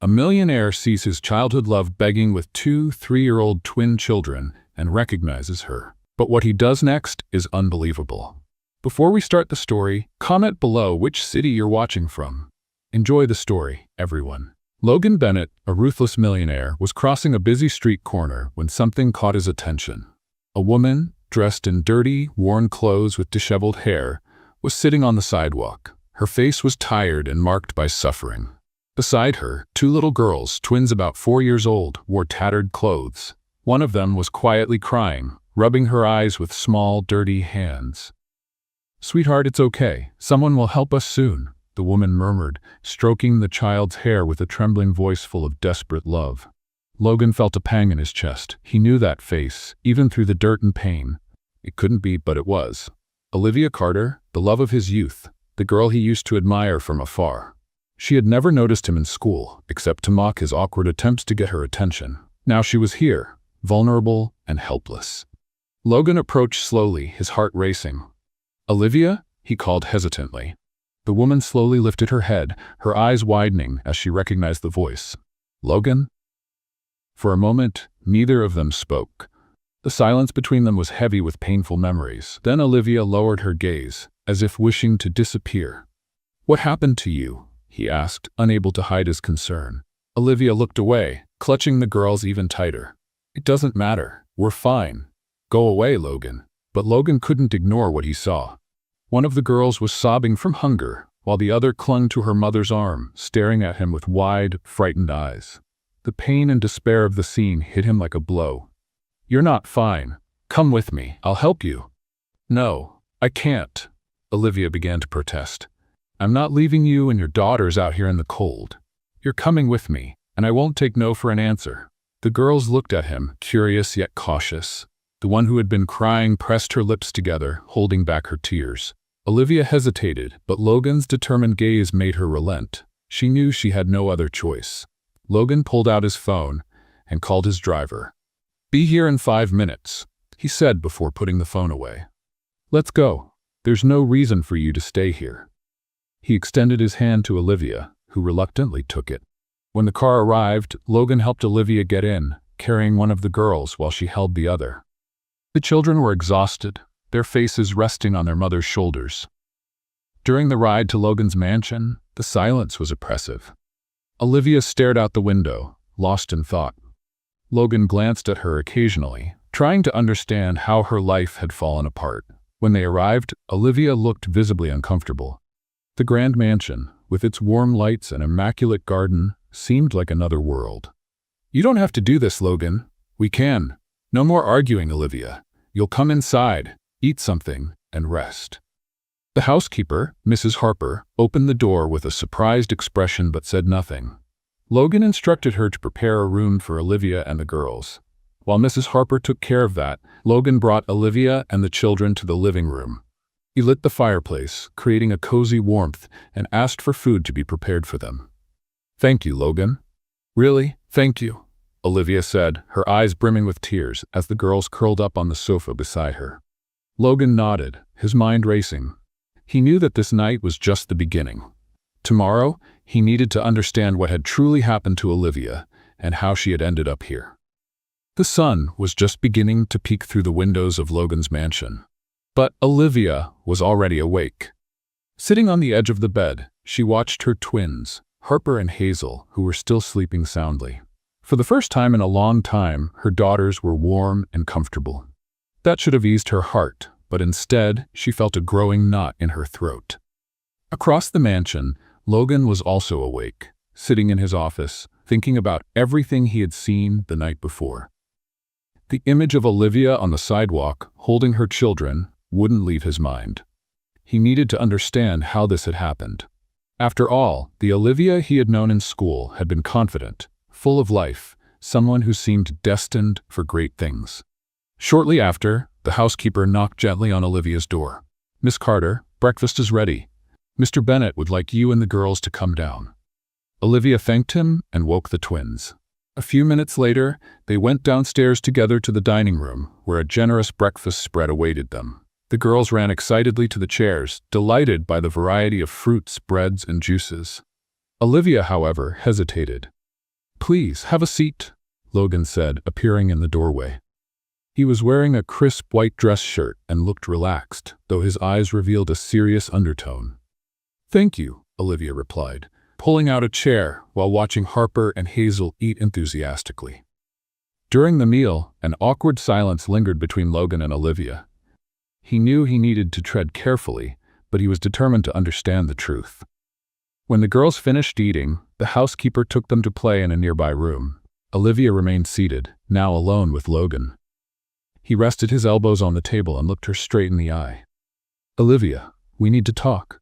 A millionaire sees his childhood love begging with two 3-year-old twin children and recognizes her. But what he does next is unbelievable. Before we start the story, comment below which city you're watching from. Enjoy the story, everyone. Logan Bennett, a ruthless millionaire, was crossing a busy street corner when something caught his attention. A woman, dressed in dirty, worn clothes with disheveled hair, was sitting on the sidewalk. Her face was tired and marked by suffering. Beside her, 2 little girls, twins about 4 years old, wore tattered clothes. One of them was quietly crying, rubbing her eyes with small, dirty hands. "Sweetheart, it's okay. Someone will help us soon," the woman murmured, stroking the child's hair with a trembling voice full of desperate love. Logan felt a pang in his chest. He knew that face, even through the dirt and pain. It couldn't be, but it was. Olivia Carter, the love of his youth, the girl he used to admire from afar. She had never noticed him in school, except to mock his awkward attempts to get her attention. Now she was here, vulnerable and helpless. Logan approached slowly, his heart racing. "Olivia?" he called hesitantly. The woman slowly lifted her head, her eyes widening as she recognized the voice. "Logan?" For a moment, neither of them spoke. The silence between them was heavy with painful memories. Then Olivia lowered her gaze, as if wishing to disappear. "What happened to you?" he asked, unable to hide his concern. Olivia looked away, clutching the girls even tighter. "It doesn't matter. We're fine. Go away, Logan." But Logan couldn't ignore what he saw. One of the girls was sobbing from hunger, while the other clung to her mother's arm, staring at him with wide, frightened eyes. The pain and despair of the scene hit him like a blow. "You're not fine. Come with me. I'll help you." "No, I can't," Olivia began to protest. "I'm not leaving you and your daughters out here in the cold. You're coming with me, and I won't take no for an answer." The girls looked at him, curious yet cautious. The one who had been crying pressed her lips together, holding back her tears. Olivia hesitated, but Logan's determined gaze made her relent. She knew she had no other choice. Logan pulled out his phone and called his driver. "Be here in 5 minutes," he said before putting the phone away. "Let's go. There's no reason for you to stay here." He extended his hand to Olivia, who reluctantly took it. When the car arrived, Logan helped Olivia get in, carrying one of the girls while she held the other. The children were exhausted, their faces resting on their mother's shoulders. During the ride to Logan's mansion, the silence was oppressive. Olivia stared out the window, lost in thought. Logan glanced at her occasionally, trying to understand how her life had fallen apart. When they arrived, Olivia looked visibly uncomfortable. The grand mansion, with its warm lights and immaculate garden, seemed like another world. "You don't have to do this, Logan. We can. No more arguing, Olivia. You'll come inside, eat something, and rest." The housekeeper, Mrs. Harper, opened the door with a surprised expression but said nothing. Logan instructed her to prepare a room for Olivia and the girls. While Mrs. Harper took care of that, Logan brought Olivia and the children to the living room. He lit the fireplace, creating a cozy warmth, and asked for food to be prepared for them. "Thank you, Logan." "Really? Thank you," Olivia said, her eyes brimming with tears as the girls curled up on the sofa beside her. Logan nodded, his mind racing. He knew that this night was just the beginning. Tomorrow, he needed to understand what had truly happened to Olivia and how she had ended up here. The sun was just beginning to peek through the windows of Logan's mansion. But Olivia was already awake. Sitting on the edge of the bed, she watched her twins, Harper and Hazel, who were still sleeping soundly. For the first time in a long time, her daughters were warm and comfortable. That should have eased her heart, but instead, she felt a growing knot in her throat. Across the mansion, Logan was also awake, sitting in his office, thinking about everything he had seen the night before. The image of Olivia on the sidewalk, holding her children, wouldn't leave his mind. He needed to understand how this had happened. After all, the Olivia he had known in school had been confident, full of life, someone who seemed destined for great things. Shortly after, the housekeeper knocked gently on Olivia's door. "Miss Carter, breakfast is ready. Mr. Bennett would like you and the girls to come down." Olivia thanked him and woke the twins. A few minutes later, they went downstairs together to the dining room, where a generous breakfast spread awaited them. The girls ran excitedly to the chairs, delighted by the variety of fruits, breads, and juices. Olivia, however, hesitated. Please, have a seat, Logan said, appearing in the doorway. He was wearing a crisp white dress shirt and looked relaxed, though his eyes revealed a serious undertone. Thank you, Olivia replied, pulling out a chair while watching Harper and Hazel eat enthusiastically. During the meal, an awkward silence lingered between Logan and Olivia. He knew he needed to tread carefully, but he was determined to understand the truth. When the girls finished eating, the housekeeper took them to play in a nearby room. Olivia remained seated, now alone with Logan. He rested his elbows on the table and looked her straight in the eye. Olivia, we need to talk.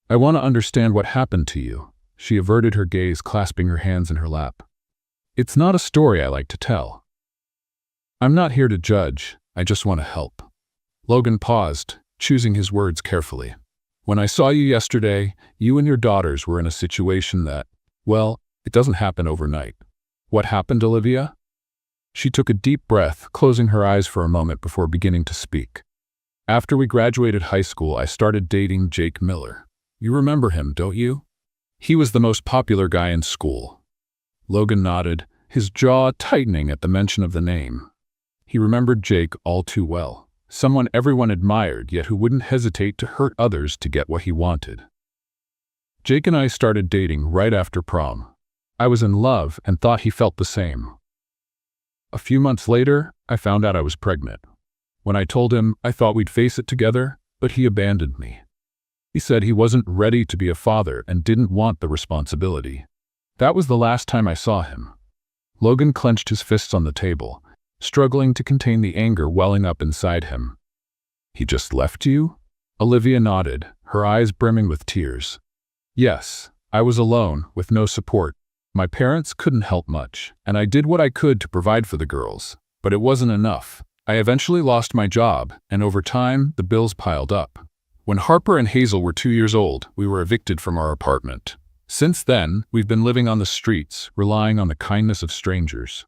I want to understand what happened to you. She averted her gaze, clasping her hands in her lap. It's not a story I like to tell. I'm not here to judge, I just want to help. Logan paused, choosing his words carefully. When I saw you yesterday, you and your daughters were in a situation that, well, it doesn't happen overnight. What happened, Olivia? She took a deep breath, closing her eyes for a moment before beginning to speak. After we graduated high school, I started dating Jake Miller. You remember him, don't you? He was the most popular guy in school. Logan nodded, his jaw tightening at the mention of the name. He remembered Jake all too well. Someone everyone admired, yet who wouldn't hesitate to hurt others to get what he wanted. Jake and I started dating right after prom. I was in love and thought he felt the same. A few months later, I found out I was pregnant. When I told him, I thought we'd face it together, but he abandoned me. He said he wasn't ready to be a father and didn't want the responsibility. That was the last time I saw him. Logan clenched his fists on the table, struggling to contain the anger welling up inside him. He just left you? Olivia nodded, her eyes brimming with tears. Yes, I was alone, with no support. My parents couldn't help much, and I did what I could to provide for the girls, but it wasn't enough. I eventually lost my job, and over time, the bills piled up. When Harper and Hazel were 2 years old, we were evicted from our apartment. Since then, we've been living on the streets, relying on the kindness of strangers.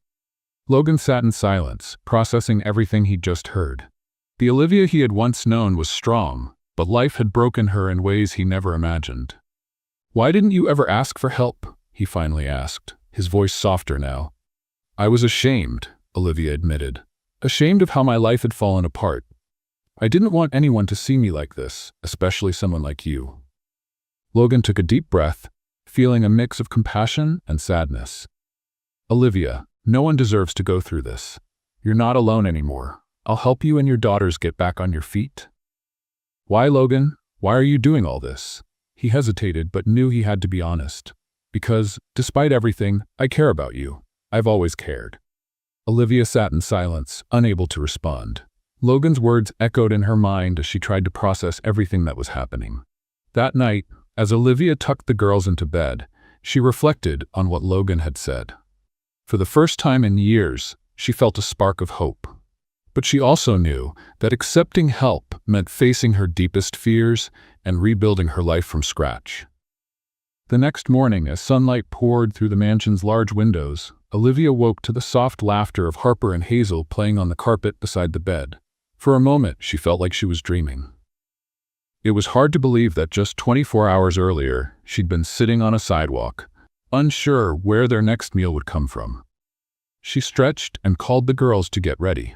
Logan sat in silence, processing everything he'd just heard. The Olivia he had once known was strong, but life had broken her in ways he never imagined. Why didn't you ever ask for help? He finally asked, his voice softer now. I was ashamed, Olivia admitted. Ashamed of how my life had fallen apart. I didn't want anyone to see me like this, especially someone like you. Logan took a deep breath, feeling a mix of compassion and sadness. Olivia, no one deserves to go through this. You're not alone anymore. I'll help you and your daughters get back on your feet. Why, Logan? Why are you doing all this? He hesitated but knew he had to be honest. Because, despite everything, I care about you. I've always cared. Olivia sat in silence, unable to respond. Logan's words echoed in her mind as she tried to process everything that was happening. That night, as Olivia tucked the girls into bed, she reflected on what Logan had said. For the first time in years, she felt a spark of hope. But she also knew that accepting help meant facing her deepest fears and rebuilding her life from scratch. The next morning, as sunlight poured through the mansion's large windows, Olivia woke to the soft laughter of Harper and Hazel playing on the carpet beside the bed. For a moment, she felt like she was dreaming. It was hard to believe that just 24 hours earlier, she'd been sitting on a sidewalk, unsure where their next meal would come from. She stretched and called the girls to get ready.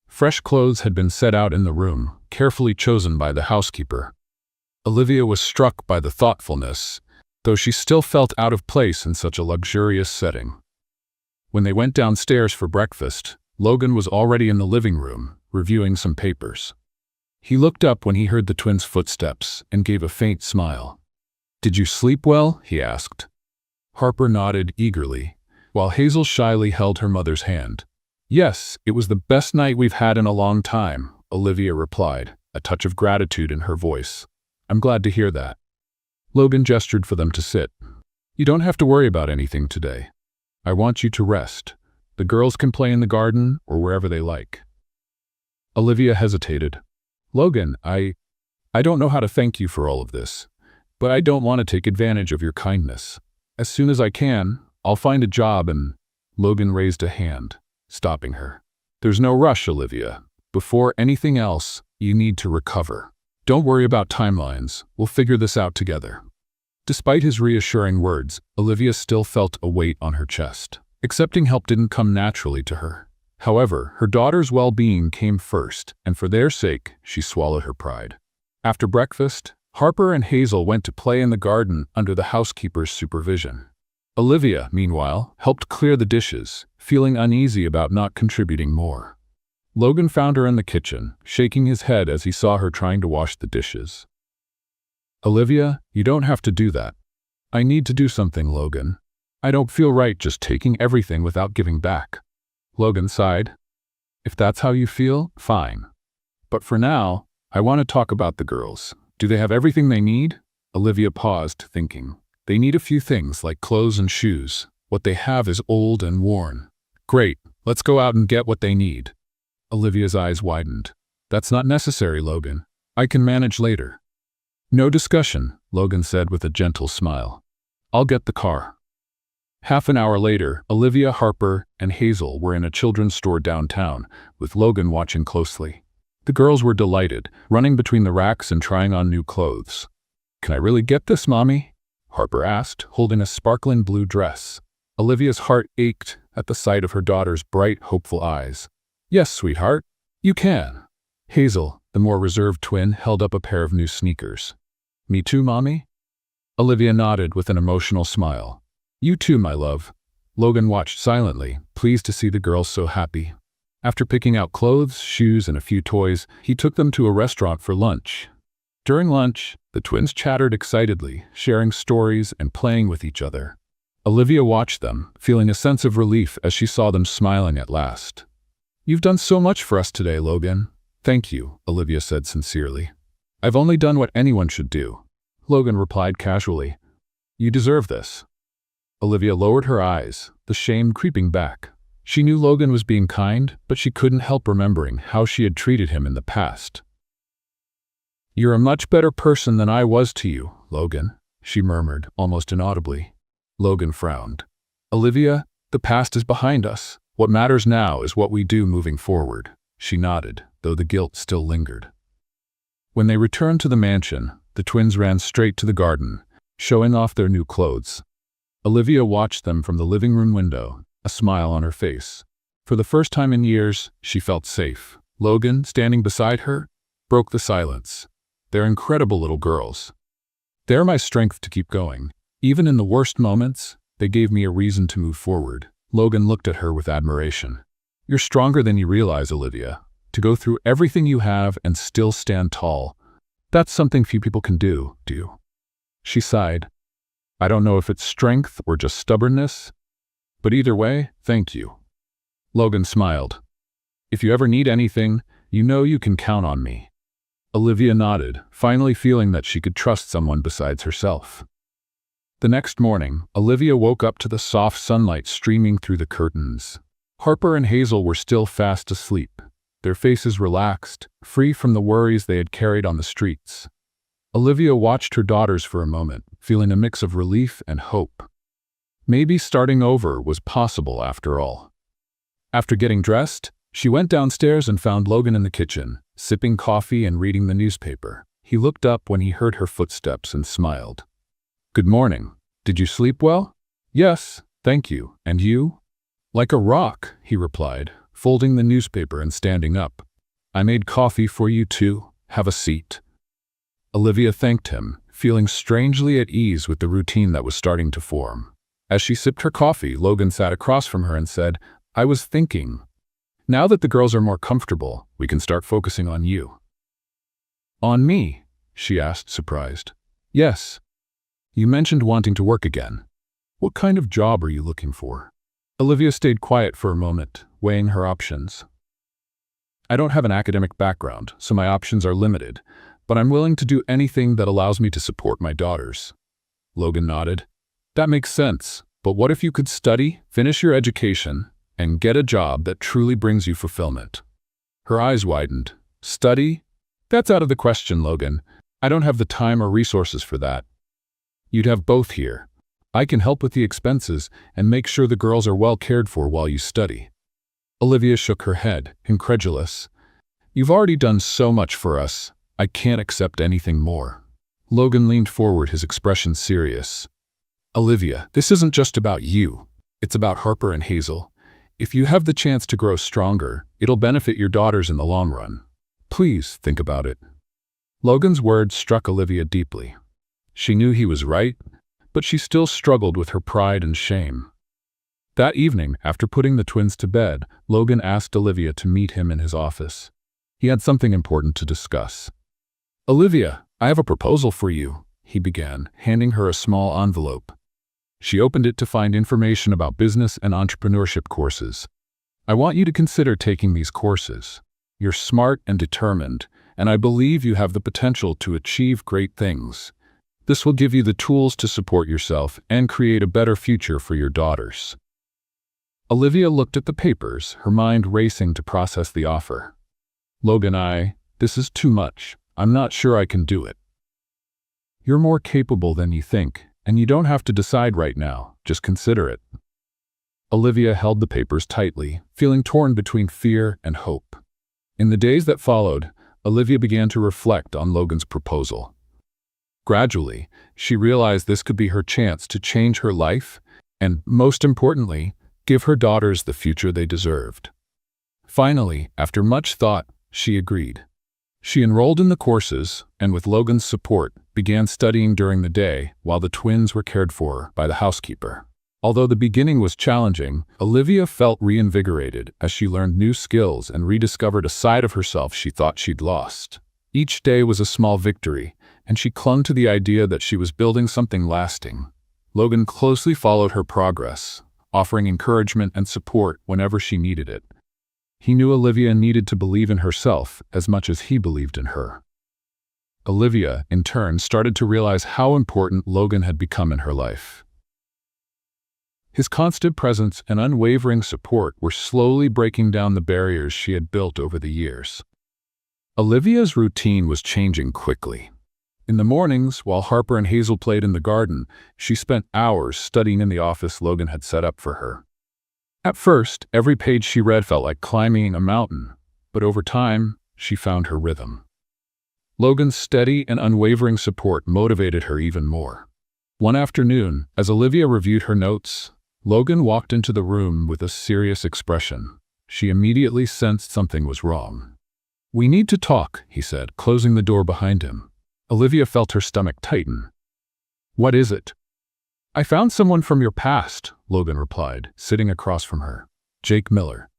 Fresh clothes had been set out in the room, carefully chosen by the housekeeper. Olivia was struck by the thoughtfulness, though she still felt out of place in such a luxurious setting. When they went downstairs for breakfast, Logan was already in the living room, reviewing some papers. He looked up when he heard the twins' footsteps and gave a faint smile. "Did you sleep well?" he asked. Harper nodded eagerly, while Hazel shyly held her mother's hand. "Yes, it was the best night we've had in a long time," Olivia replied, a touch of gratitude in her voice. "I'm glad to hear that." Logan gestured for them to sit. "You don't have to worry about anything today. I want you to rest. The girls can play in the garden or wherever they like." Olivia hesitated. "Logan, I don't know how to thank you for all of this, but I don't want to take advantage of your kindness. As soon as I can, I'll find a job and—" Logan raised a hand, stopping her. "There's no rush, Olivia. Before anything else, you need to recover. Don't worry about timelines. We'll figure this out together." Despite his reassuring words, Olivia still felt a weight on her chest. Accepting help didn't come naturally to her. However, her daughter's well-being came first, and for their sake, she swallowed her pride. After breakfast, Harper and Hazel went to play in the garden under the housekeeper's supervision. Olivia, meanwhile, helped clear the dishes, feeling uneasy about not contributing more. Logan found her in the kitchen, shaking his head as he saw her trying to wash the dishes. "Olivia, you don't have to do that." "I need to do something, Logan. I don't feel right just taking everything without giving back." Logan sighed. "If that's how you feel, fine. But for now, I want to talk about the girls. Do they have everything they need?" Olivia paused, thinking. "They need a few things like clothes and shoes. What they have is old and worn." "Great, let's go out and get what they need." Olivia's eyes widened. "That's not necessary, Logan. I can manage later." "No discussion," Logan said with a gentle smile. "I'll get the car." Half an hour later, Olivia, Harper, and Hazel were in a children's store downtown, with Logan watching closely. The girls were delighted, running between the racks and trying on new clothes. "Can I really get this, Mommy?" Harper asked, holding a sparkling blue dress. Olivia's heart ached at the sight of her daughter's bright, hopeful eyes. "Yes, sweetheart, you can." Hazel, the more reserved twin, held up a pair of new sneakers. "Me too, Mommy?" Olivia nodded with an emotional smile. "You too, my love." Logan watched silently, pleased to see the girls so happy. After picking out clothes, shoes, and a few toys, he took them to a restaurant for lunch. During lunch, the twins chattered excitedly, sharing stories and playing with each other. Olivia watched them, feeling a sense of relief as she saw them smiling at last. "You've done so much for us today, Logan." "Thank you," Olivia said sincerely. "I've only done what anyone should do." Logan replied casually. "You deserve this." Olivia lowered her eyes, the shame creeping back. She knew Logan was being kind, but she couldn't help remembering how she had treated him in the past. "You're a much better person than I was to you, Logan," she murmured, almost inaudibly. Logan frowned. "Olivia, the past is behind us. What matters now is what we do moving forward." She nodded, though the guilt still lingered. When they returned to the mansion, the twins ran straight to the garden, showing off their new clothes. Olivia watched them from the living room window, a smile on her face. For the first time in years, she felt safe. Logan, standing beside her, broke the silence. "They're incredible little girls. They're my strength to keep going. Even in the worst moments, they gave me a reason to move forward." Logan looked at her with admiration. "You're stronger than you realize, Olivia. To go through everything you have and still stand tall. That's something few people can do you?" She sighed. "I don't know if it's strength or just stubbornness. But either way, thank you." Logan smiled. "If you ever need anything, you know you can count on me." Olivia nodded, finally feeling that she could trust someone besides herself. The next morning, Olivia woke up to the soft sunlight streaming through the curtains. Harper and Hazel were still fast asleep, their faces relaxed, free from the worries they had carried on the streets. Olivia watched her daughters for a moment, feeling a mix of relief and hope. Maybe starting over was possible after all. After getting dressed, she went downstairs and found Logan in the kitchen, sipping coffee and reading the newspaper. He looked up when he heard her footsteps and smiled. "Good morning. Did you sleep well?" "Yes, thank you. And you?" "Like a rock," he replied, folding the newspaper and standing up. "I made coffee for you too. Have a seat." Olivia thanked him, feeling strangely at ease with the routine that was starting to form. As she sipped her coffee, Logan sat across from her and said, "I was thinking, now that the girls are more comfortable, we can start focusing on you." "On me?" she asked, surprised. "Yes. You mentioned wanting to work again. What kind of job are you looking for?" Olivia stayed quiet for a moment, weighing her options. "I don't have an academic background, so my options are limited, but I'm willing to do anything that allows me to support my daughters." Logan nodded. "That makes sense, but what if you could study, finish your education, and get a job that truly brings you fulfillment?" Her eyes widened. "Study? That's out of the question, Logan. I don't have the time or resources for that. You'd have both here. I can help with the expenses and make sure the girls are well cared for while you study." Olivia shook her head, incredulous. "You've already done so much for us. I can't accept anything more." Logan leaned forward, his expression serious. Olivia, this isn't just about you. It's about Harper and Hazel. If you have the chance to grow stronger, it'll benefit your daughters in the long run. Please think about it. Logan's words struck Olivia deeply. She knew he was right, but she still struggled with her pride and shame. That evening, after putting the twins to bed, Logan asked Olivia to meet him in his office. He had something important to discuss. Olivia, I have a proposal for you, he began, handing her a small envelope. She opened it to find information about business and entrepreneurship courses. I want you to consider taking these courses. You're smart and determined, and I believe you have the potential to achieve great things. This will give you the tools to support yourself and create a better future for your daughters. Olivia looked at the papers, her mind racing to process the offer. Logan, this is too much. I'm not sure I can do it. You're more capable than you think, and you don't have to decide right now. Just consider it. Olivia held the papers tightly, feeling torn between fear and hope. In the days that followed, Olivia began to reflect on Logan's proposal. Gradually, she realized this could be her chance to change her life and, most importantly, give her daughters the future they deserved. Finally, after much thought, she agreed. She enrolled in the courses and, with Logan's support, began studying during the day while the twins were cared for by the housekeeper. Although the beginning was challenging, Olivia felt reinvigorated as she learned new skills and rediscovered a side of herself she thought she'd lost. Each day was a small victory, and she clung to the idea that she was building something lasting. Logan closely followed her progress, offering encouragement and support whenever she needed it. He knew Olivia needed to believe in herself as much as he believed in her. Olivia, in turn, started to realize how important Logan had become in her life. His constant presence and unwavering support were slowly breaking down the barriers she had built over the years. Olivia's routine was changing quickly. In the mornings, while Harper and Hazel played in the garden, she spent hours studying in the office Logan had set up for her. At first, every page she read felt like climbing a mountain, but over time, she found her rhythm. Logan's steady and unwavering support motivated her even more. One afternoon, as Olivia reviewed her notes, Logan walked into the room with a serious expression. She immediately sensed something was wrong. "We need to talk," he said, closing the door behind him. Olivia felt her stomach tighten. "What is it?" "I found someone from your past," Logan replied, sitting across from her. Jake Miller.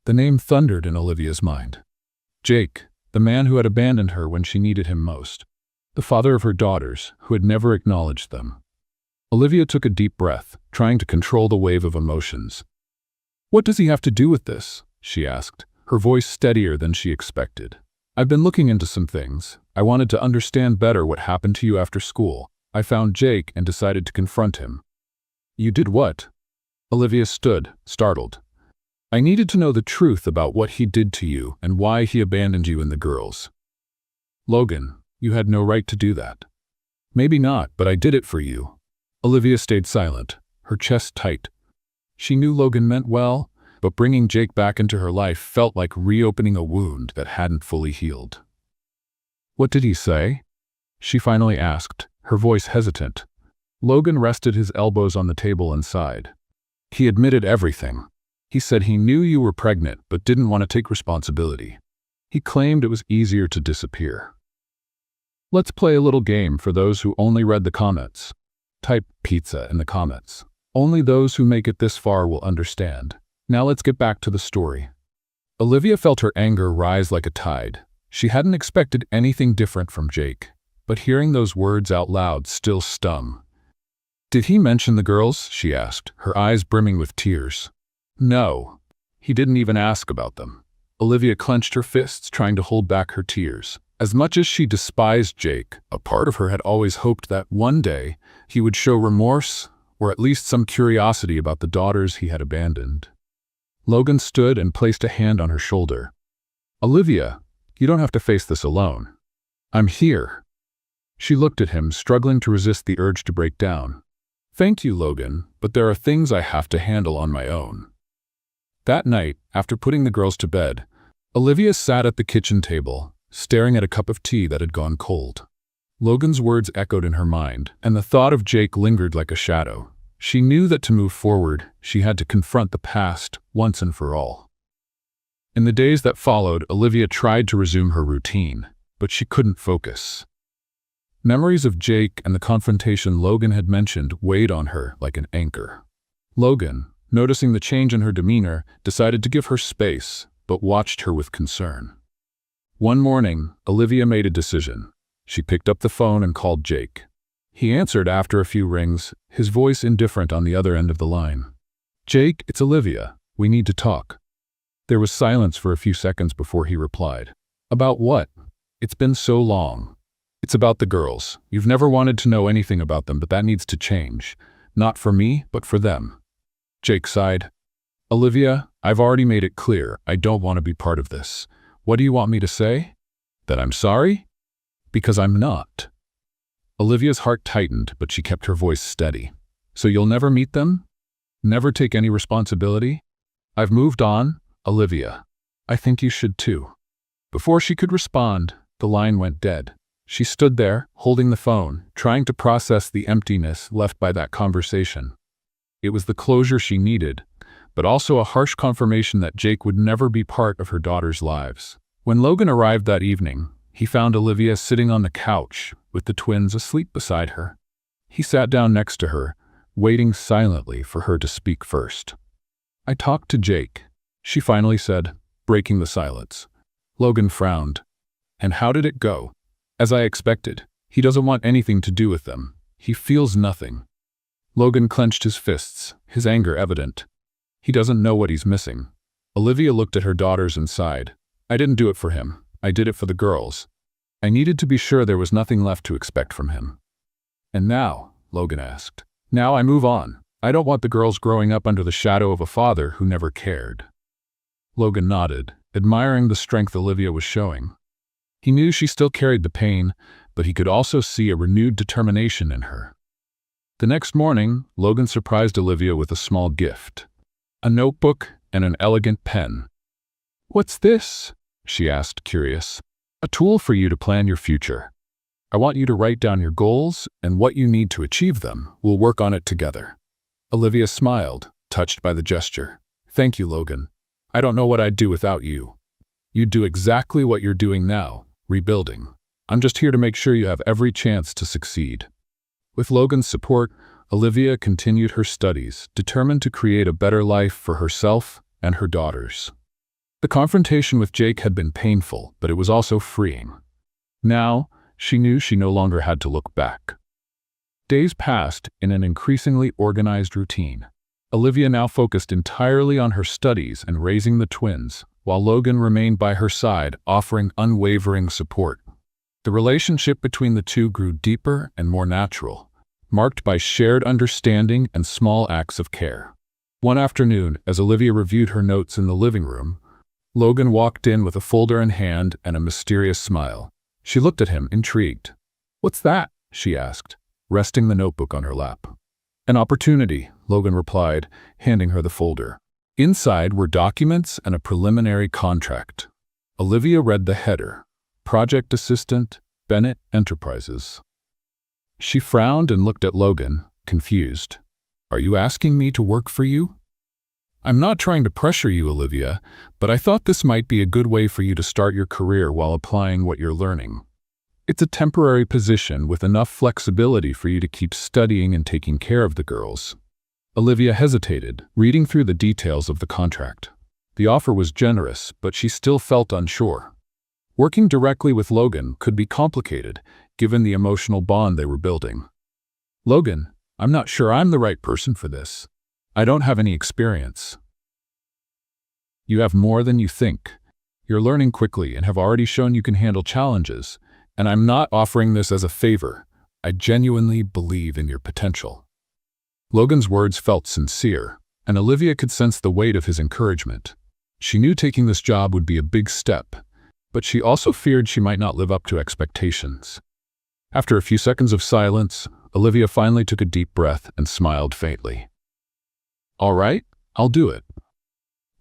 The name thundered in Olivia's mind. Jake, the man who had abandoned her when she needed him most. The father of her daughters, who had never acknowledged them. Olivia took a deep breath, trying to control the wave of emotions. "What does he have to do with this?" she asked, her voice steadier than she expected. "I've been looking into some things. I wanted to understand better what happened to you after school. I found Jake and decided to confront him." "You did what?" Olivia stood, startled. "I needed to know the truth about what he did to you and why he abandoned you and the girls." "Logan, you had no right to do that." "Maybe not, but I did it for you." Olivia stayed silent, her chest tight. She knew Logan meant well, but bringing Jake back into her life felt like reopening a wound that hadn't fully healed. "What did he say?" she finally asked, her voice hesitant. Logan rested his elbows on the table and sighed. "He admitted everything. He said he knew you were pregnant but didn't want to take responsibility. He claimed it was easier to disappear." "Let's play a little game for those who only read the comments." Type pizza in the comments. Only those who make it this far will understand. Now let's get back to the story. Olivia felt her anger rise like a tide. She hadn't expected anything different from Jake, but hearing those words out loud still stung. "Did he mention the girls?" she asked, her eyes brimming with tears. "No. He didn't even ask about them." Olivia clenched her fists, trying to hold back her tears. As much as she despised Jake, a part of her had always hoped that one day he would show remorse or at least some curiosity about the daughters he had abandoned. Logan stood and placed a hand on her shoulder. "Olivia, you don't have to face this alone. I'm here." She looked at him, struggling to resist the urge to break down. "Thank you, Logan, but there are things I have to handle on my own." That night, after putting the girls to bed, Olivia sat at the kitchen table, staring at a cup of tea that had gone cold. Logan's words echoed in her mind, and the thought of Jake lingered like a shadow. She knew that to move forward, she had to confront the past once and for all. In the days that followed, Olivia tried to resume her routine, but she couldn't focus. Memories of Jake and the confrontation Logan had mentioned weighed on her like an anchor. Logan, noticing the change in her demeanor, decided to give her space, but watched her with concern. One morning, Olivia made a decision. She picked up the phone and called Jake. He answered after a few rings, his voice indifferent on the other end of the line. "Jake, it's Olivia. We need to talk." There was silence for a few seconds before he replied. "About what? It's been so long." "It's about the girls. You've never wanted to know anything about them, but that needs to change. Not for me, but for them." Jake sighed. "Olivia, I've already made it clear. I don't want to be part of this. What do you want me to say? That I'm sorry? Because I'm not." Olivia's heart tightened, but she kept her voice steady. "So you'll never meet them? Never take any responsibility?" "I've moved on, Olivia. I think you should too." Before she could respond, the line went dead. She stood there, holding the phone, trying to process the emptiness left by that conversation. It was the closure she needed, but also a harsh confirmation that Jake would never be part of her daughter's lives. When Logan arrived that evening, he found Olivia sitting on the couch, with the twins asleep beside her. He sat down next to her, waiting silently for her to speak first. "I talked to Jake," she finally said, breaking the silence. Logan frowned. "And how did it go?" "As I expected. He doesn't want anything to do with them. He feels nothing." Logan clenched his fists, his anger evident. "He doesn't know what he's missing." Olivia looked at her daughters and sighed. "I didn't do it for him. I did it for the girls. I needed to be sure there was nothing left to expect from him." "And now?" Logan asked. "Now I move on. I don't want the girls growing up under the shadow of a father who never cared." Logan nodded, admiring the strength Olivia was showing. He knew she still carried the pain, but he could also see a renewed determination in her. The next morning, Logan surprised Olivia with a small gift. A notebook and an elegant pen. "What's this?" she asked, curious. "A tool for you to plan your future. I want you to write down your goals and what you need to achieve them. We'll work on it together." Olivia smiled, touched by the gesture. "Thank you, Logan. I don't know what I'd do without you. You'd do exactly what you're doing now, rebuilding. I'm just here to make sure you have every chance to succeed." With Logan's support, Olivia continued her studies, determined to create a better life for herself and her daughters. The confrontation with Jake had been painful, but it was also freeing. Now, she knew she no longer had to look back. Days passed in an increasingly organized routine. Olivia now focused entirely on her studies and raising the twins, while Logan remained by her side, offering unwavering support. The relationship between the two grew deeper and more natural, marked by shared understanding and small acts of care. One afternoon, as Olivia reviewed her notes in the living room, Logan walked in with a folder in hand and a mysterious smile. She looked at him, intrigued. "What's that?" she asked, resting the notebook on her lap. "An opportunity," Logan replied, handing her the folder. Inside were documents and a preliminary contract. Olivia read the header, Project Assistant, Bennett Enterprises. She frowned and looked at Logan, confused. "Are you asking me to work for you?" "I'm not trying to pressure you, Olivia, but I thought this might be a good way for you to start your career while applying what you're learning. It's a temporary position with enough flexibility for you to keep studying and taking care of the girls." Olivia hesitated, reading through the details of the contract. The offer was generous, but she still felt unsure. Working directly with Logan could be complicated, given the emotional bond they were building. "Logan, I'm not sure I'm the right person for this. I don't have any experience." "You have more than you think. You're learning quickly and have already shown you can handle challenges, and I'm not offering this as a favor. I genuinely believe in your potential." Logan's words felt sincere, and Olivia could sense the weight of his encouragement. She knew taking this job would be a big step, but she also feared she might not live up to expectations. After a few seconds of silence, Olivia finally took a deep breath and smiled faintly. "All right, I'll do it."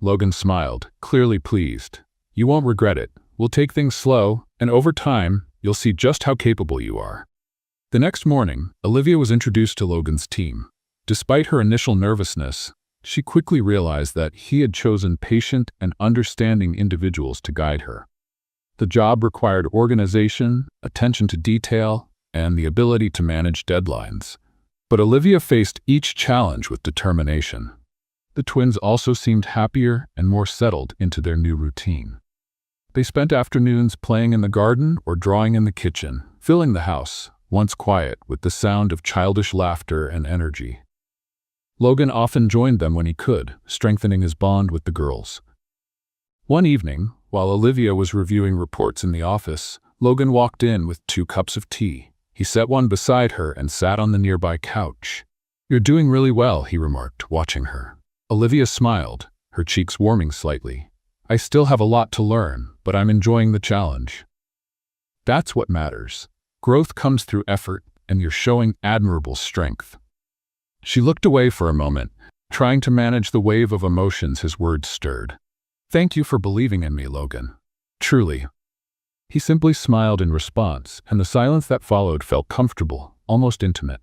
Logan smiled, clearly pleased. "You won't regret it. We'll take things slow, and over time, You'll see just how capable you are." The next morning, Olivia was introduced to Logan's team. Despite her initial nervousness, she quickly realized that he had chosen patient and understanding individuals to guide her. The job required organization, attention to detail, and the ability to manage deadlines. But Olivia faced each challenge with determination. The twins also seemed happier and more settled into their new routine. They spent afternoons playing in the garden or drawing in the kitchen, filling the house, once quiet, with the sound of childish laughter and energy. Logan often joined them when he could, strengthening his bond with the girls. One evening, while Olivia was reviewing reports in the office, Logan walked in with 2 cups of tea. He set one beside her and sat on the nearby couch. "You're doing really well," he remarked, watching her. Olivia smiled, her cheeks warming slightly. "I still have a lot to learn, but I'm enjoying the challenge." "That's what matters. Growth comes through effort, and you're showing admirable strength." She looked away for a moment, trying to manage the wave of emotions his words stirred. "Thank you for believing in me, Logan. Truly." He simply smiled in response, and the silence that followed felt comfortable, almost intimate.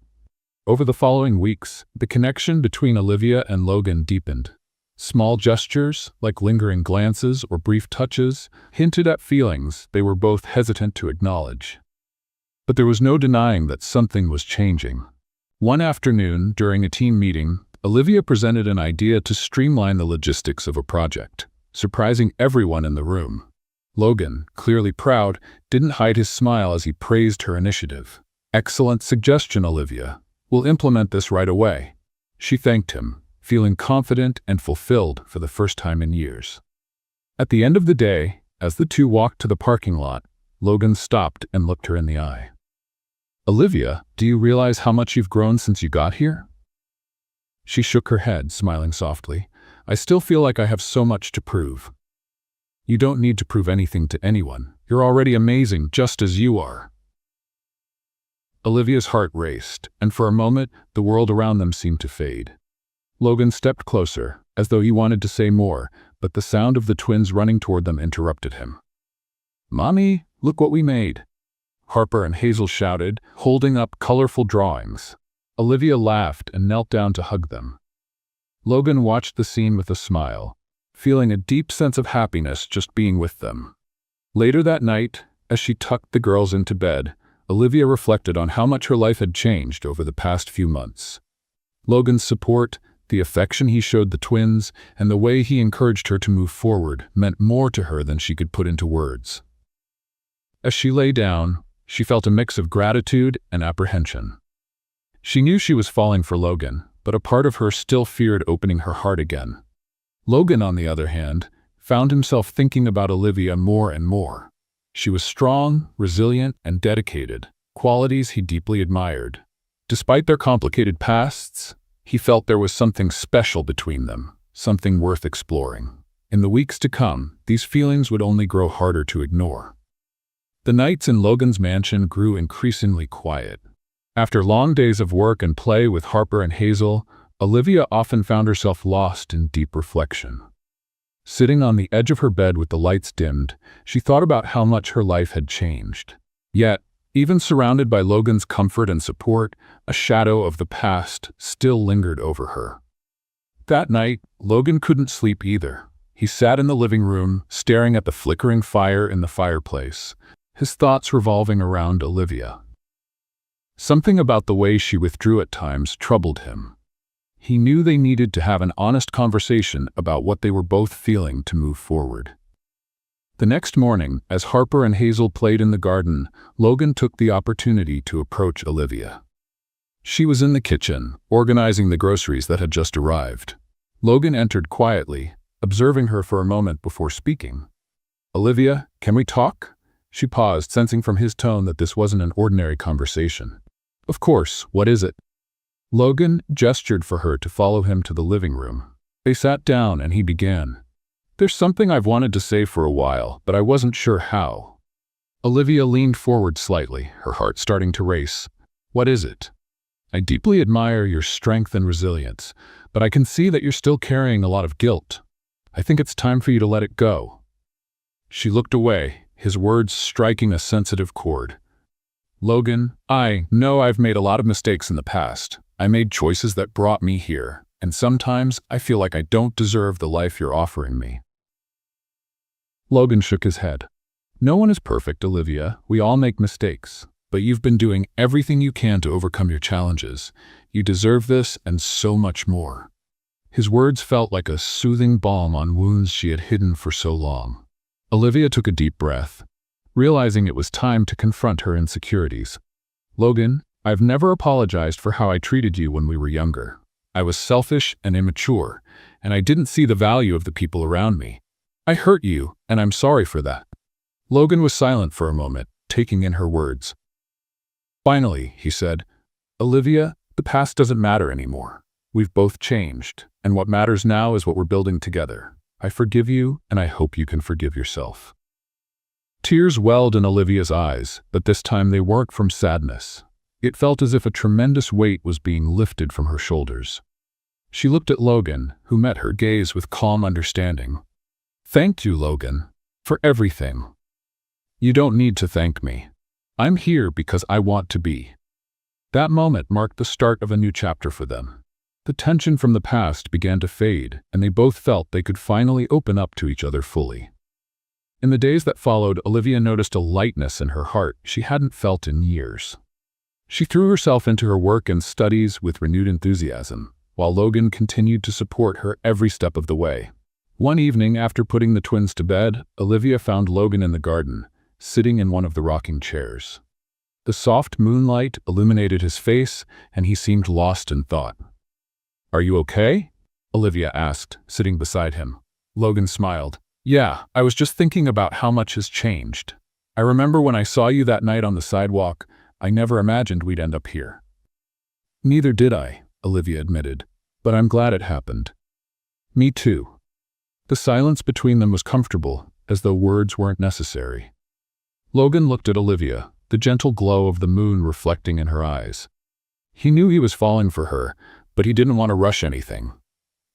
Over the following weeks, the connection between Olivia and Logan deepened. Small gestures, like lingering glances or brief touches, hinted at feelings they were both hesitant to acknowledge. But there was no denying that something was changing. One afternoon, during a team meeting, Olivia presented an idea to streamline the logistics of a project, surprising everyone in the room. Logan, clearly proud, didn't hide his smile as he praised her initiative. "Excellent suggestion, Olivia. We'll implement this right away." She thanked him, feeling confident and fulfilled for the first time in years. At the end of the day, as the two walked to the parking lot, Logan stopped and looked her in the eye. "Olivia, do you realize how much you've grown since you got here?" She shook her head, smiling softly. "I still feel like I have so much to prove." "You don't need to prove anything to anyone. You're already amazing just as you are." Olivia's heart raced, and for a moment, the world around them seemed to fade. Logan stepped closer, as though he wanted to say more, but the sound of the twins running toward them interrupted him. "Mommy, look what we made!" Harper and Hazel shouted, holding up colorful drawings. Olivia laughed and knelt down to hug them. Logan watched the scene with a smile, feeling a deep sense of happiness just being with them. Later that night, as she tucked the girls into bed, Olivia reflected on how much her life had changed over the past few months. Logan's support, the affection he showed the twins, and the way he encouraged her to move forward meant more to her than she could put into words. As she lay down, she felt a mix of gratitude and apprehension. She knew she was falling for Logan, but a part of her still feared opening her heart again. Logan, on the other hand, found himself thinking about Olivia more and more. She was strong, resilient, and dedicated, qualities he deeply admired. Despite their complicated pasts, he felt there was something special between them, something worth exploring. In the weeks to come, these feelings would only grow harder to ignore. The nights in Logan's mansion grew increasingly quiet. After long days of work and play with Harper and Hazel, Olivia often found herself lost in deep reflection. Sitting on the edge of her bed with the lights dimmed, she thought about how much her life had changed. Yet, even surrounded by Logan's comfort and support, a shadow of the past still lingered over her. That night, Logan couldn't sleep either. He sat in the living room, staring at the flickering fire in the fireplace, his thoughts revolving around Olivia. Something about the way she withdrew at times troubled him. He knew they needed to have an honest conversation about what they were both feeling to move forward. The next morning, as Harper and Hazel played in the garden, Logan took the opportunity to approach Olivia. She was in the kitchen, organizing the groceries that had just arrived. Logan entered quietly, observing her for a moment before speaking. "Olivia, can we talk?" She paused, sensing from his tone that this wasn't an ordinary conversation. "Of course, what is it?" Logan gestured for her to follow him to the living room. They sat down and he began. "There's something I've wanted to say for a while, but I wasn't sure how." Olivia leaned forward slightly, her heart starting to race. "What is it?" "I deeply admire your strength and resilience, but I can see that you're still carrying a lot of guilt. I think it's time for you to let it go." She looked away, his words striking a sensitive chord. Logan, I know I've made a lot of mistakes in the past. I made choices that brought me here, and sometimes I feel like I don't deserve the life you're offering me. Logan shook his head. No one is perfect, Olivia. We all make mistakes. But you've been doing everything you can to overcome your challenges. You deserve this and so much more. His words felt like a soothing balm on wounds she had hidden for so long. Olivia took a deep breath, realizing it was time to confront her insecurities. Logan, I've never apologized for how I treated you when we were younger. I was selfish and immature, and I didn't see the value of the people around me. I hurt you, and I'm sorry for that. Logan was silent for a moment, taking in her words. Finally, he said, Olivia, the past doesn't matter anymore. We've both changed, and what matters now is what we're building together. I forgive you, and I hope you can forgive yourself. Tears welled in Olivia's eyes, but this time they weren't from sadness. It felt as if a tremendous weight was being lifted from her shoulders. She looked at Logan, who met her gaze with calm understanding. Thank you, Logan, for everything. You don't need to thank me. I'm here because I want to be. That moment marked the start of a new chapter for them. The tension from the past began to fade, and they both felt they could finally open up to each other fully. In the days that followed, Olivia noticed a lightness in her heart she hadn't felt in years. She threw herself into her work and studies with renewed enthusiasm, while Logan continued to support her every step of the way. One evening, after putting the twins to bed, Olivia found Logan in the garden, sitting in one of the rocking chairs. The soft moonlight illuminated his face, and he seemed lost in thought. Are you okay? Olivia asked, sitting beside him. Logan smiled. Yeah, I was just thinking about how much has changed. I remember when I saw you that night on the sidewalk, I never imagined we'd end up here. Neither did I, Olivia admitted, but I'm glad it happened. Me too. The silence between them was comfortable, as though words weren't necessary. Logan looked at Olivia, the gentle glow of the moon reflecting in her eyes. He knew he was falling for her, but he didn't want to rush anything.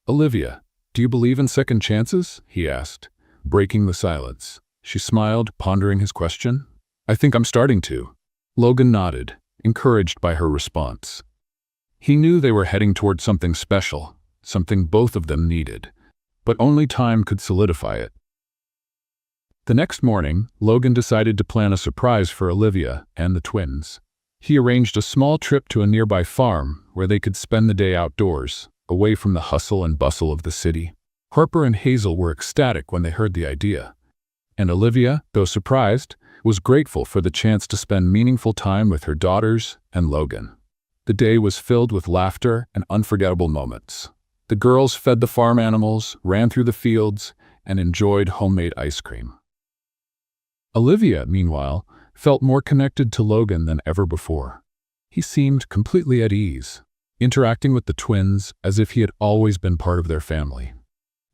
Olivia, do you believe in second chances? He asked, breaking the silence. She smiled, pondering his question. I think I'm starting to. Logan nodded, encouraged by her response. He knew they were heading toward something special, something both of them needed, but only time could solidify it. The next morning, Logan decided to plan a surprise for Olivia and the twins. He arranged a small trip to a nearby farm where they could spend the day outdoors, away from the hustle and bustle of the city. Harper and Hazel were ecstatic when they heard the idea, and Olivia, though surprised, was grateful for the chance to spend meaningful time with her daughters and Logan. The day was filled with laughter and unforgettable moments. The girls fed the farm animals, ran through the fields, and enjoyed homemade ice cream. Olivia, meanwhile, felt more connected to Logan than ever before. He seemed completely at ease, interacting with the twins as if he had always been part of their family.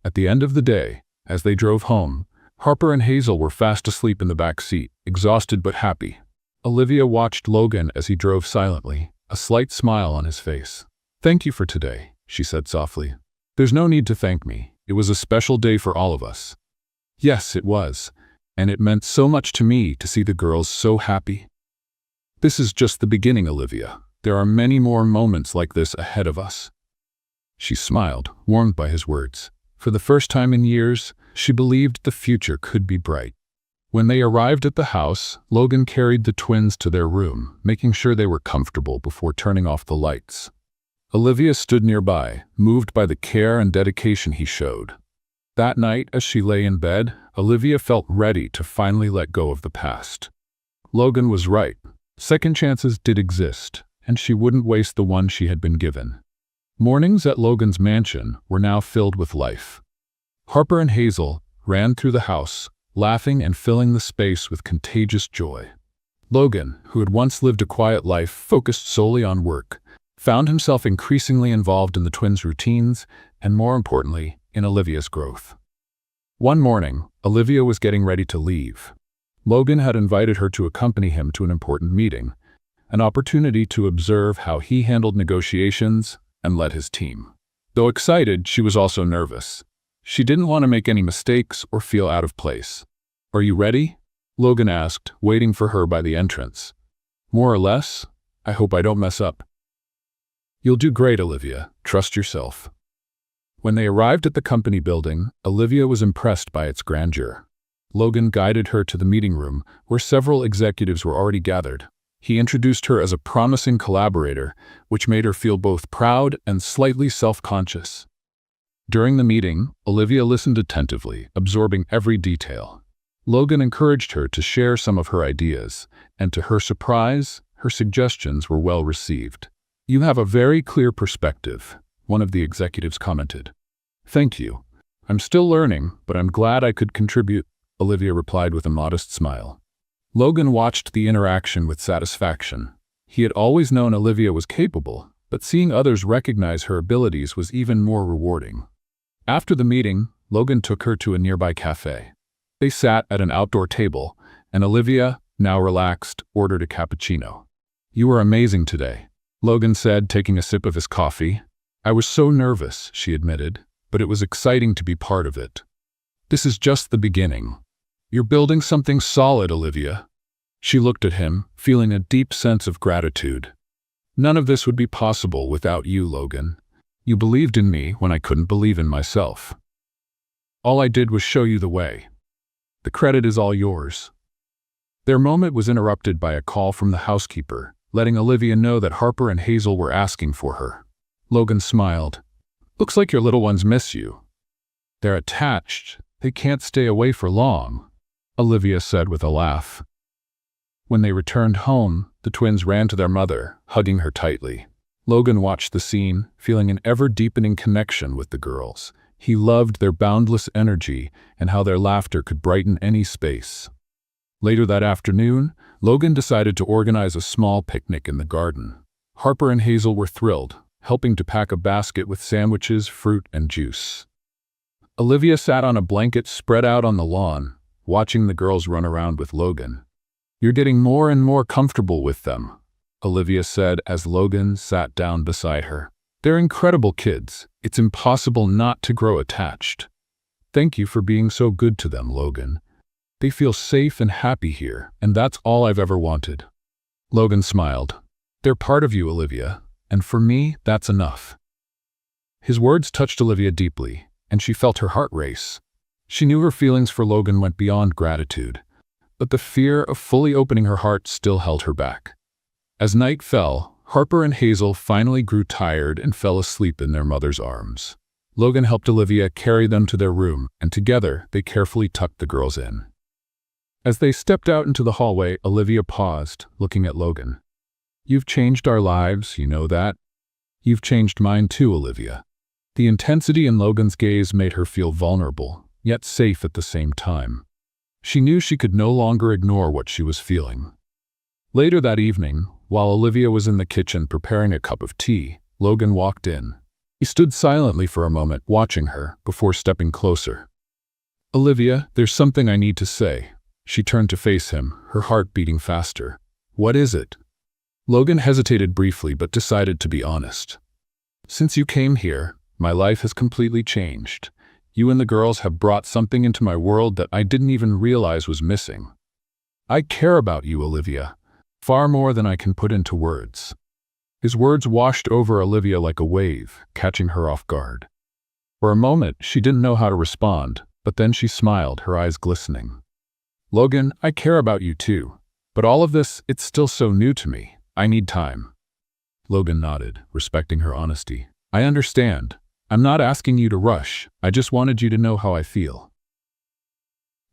At the end of the day, as they drove home, Harper and Hazel were fast asleep in the back seat, exhausted but happy. Olivia watched Logan as he drove silently, a slight smile on his face. Thank you for today, she said softly. There's no need to thank me. It was a special day for all of us. Yes, it was, and it meant so much to me to see the girls so happy. This is just the beginning, Olivia. There are many more moments like this ahead of us. She smiled, warmed by his words. For the first time in years, she believed the future could be bright. When they arrived at the house, Logan carried the twins to their room, making sure they were comfortable before turning off the lights. Olivia stood nearby, moved by the care and dedication he showed. That night, as she lay in bed, Olivia felt ready to finally let go of the past. Logan was right. Second chances did exist, and she wouldn't waste the one she had been given. Mornings at Logan's mansion were now filled with life. Harper and Hazel ran through the house, laughing and filling the space with contagious joy. Logan, who had once lived a quiet life focused solely on work, found himself increasingly involved in the twins' routines and, more importantly, in Olivia's growth. One morning, Olivia was getting ready to leave. Logan had invited her to accompany him to an important meeting, an opportunity to observe how he handled negotiations and led his team. Though excited, she was also nervous. She didn't want to make any mistakes or feel out of place. Are you ready? Logan asked, waiting for her by the entrance. More or less? I hope I don't mess up. You'll do great, Olivia. Trust yourself. When they arrived at the company building, Olivia was impressed by its grandeur. Logan guided her to the meeting room, where several executives were already gathered. He introduced her as a promising collaborator, which made her feel both proud and slightly self-conscious. During the meeting, Olivia listened attentively, absorbing every detail. Logan encouraged her to share some of her ideas, and to her surprise, her suggestions were well received. You have a very clear perspective, one of the executives commented. Thank you. I'm still learning, but I'm glad I could contribute, Olivia replied with a modest smile. Logan watched the interaction with satisfaction. He had always known Olivia was capable, but seeing others recognize her abilities was even more rewarding. After the meeting, Logan took her to a nearby cafe. They sat at an outdoor table, and Olivia, now relaxed, ordered a cappuccino. You were amazing today, Logan said, taking a sip of his coffee. I was so nervous, she admitted, but it was exciting to be part of it. This is just the beginning. You're building something solid, Olivia. She looked at him, feeling a deep sense of gratitude. None of this would be possible without you, Logan. You believed in me when I couldn't believe in myself. All I did was show you the way. The credit is all yours. Their moment was interrupted by a call from the housekeeper, letting Olivia know that Harper and Hazel were asking for her. Logan smiled. Looks like your little ones miss you. They're attached. They can't stay away for long, Olivia said with a laugh. When they returned home, the twins ran to their mother, hugging her tightly. Logan watched the scene, feeling an ever-deepening connection with the girls. He loved their boundless energy and how their laughter could brighten any space. Later that afternoon, Logan decided to organize a small picnic in the garden. Harper and Hazel were thrilled, helping to pack a basket with sandwiches, fruit, and juice. Olivia sat on a blanket spread out on the lawn, watching the girls run around with Logan. You're getting more and more comfortable with them, Olivia said as Logan sat down beside her. They're incredible kids. It's impossible not to grow attached. Thank you for being so good to them, Logan. They feel safe and happy here, and that's all I've ever wanted. Logan smiled. They're part of you, Olivia, and for me, that's enough. His words touched Olivia deeply, and she felt her heart race. She knew her feelings for Logan went beyond gratitude, but the fear of fully opening her heart still held her back. As night fell, Harper and Hazel finally grew tired and fell asleep in their mother's arms. Logan helped Olivia carry them to their room, and together they carefully tucked the girls in. As they stepped out into the hallway, Olivia paused, looking at Logan. You've changed our lives, you know that? You've changed mine too, Olivia. The intensity in Logan's gaze made her feel vulnerable, yet safe at the same time. She knew she could no longer ignore what she was feeling. Later that evening, while Olivia was in the kitchen preparing a cup of tea, Logan walked in. He stood silently for a moment, watching her, before stepping closer. Olivia, there's something I need to say. She turned to face him, her heart beating faster. What is it? Logan hesitated briefly but decided to be honest. Since you came here, my life has completely changed. You and the girls have brought something into my world that I didn't even realize was missing. I care about you, Olivia, far more than I can put into words. His words washed over Olivia like a wave, catching her off guard. For a moment, she didn't know how to respond, but then she smiled, her eyes glistening. Logan, I care about you too, but all of this, it's still so new to me. I need time. Logan nodded, respecting her honesty. I understand. I'm not asking you to rush. I just wanted you to know how I feel.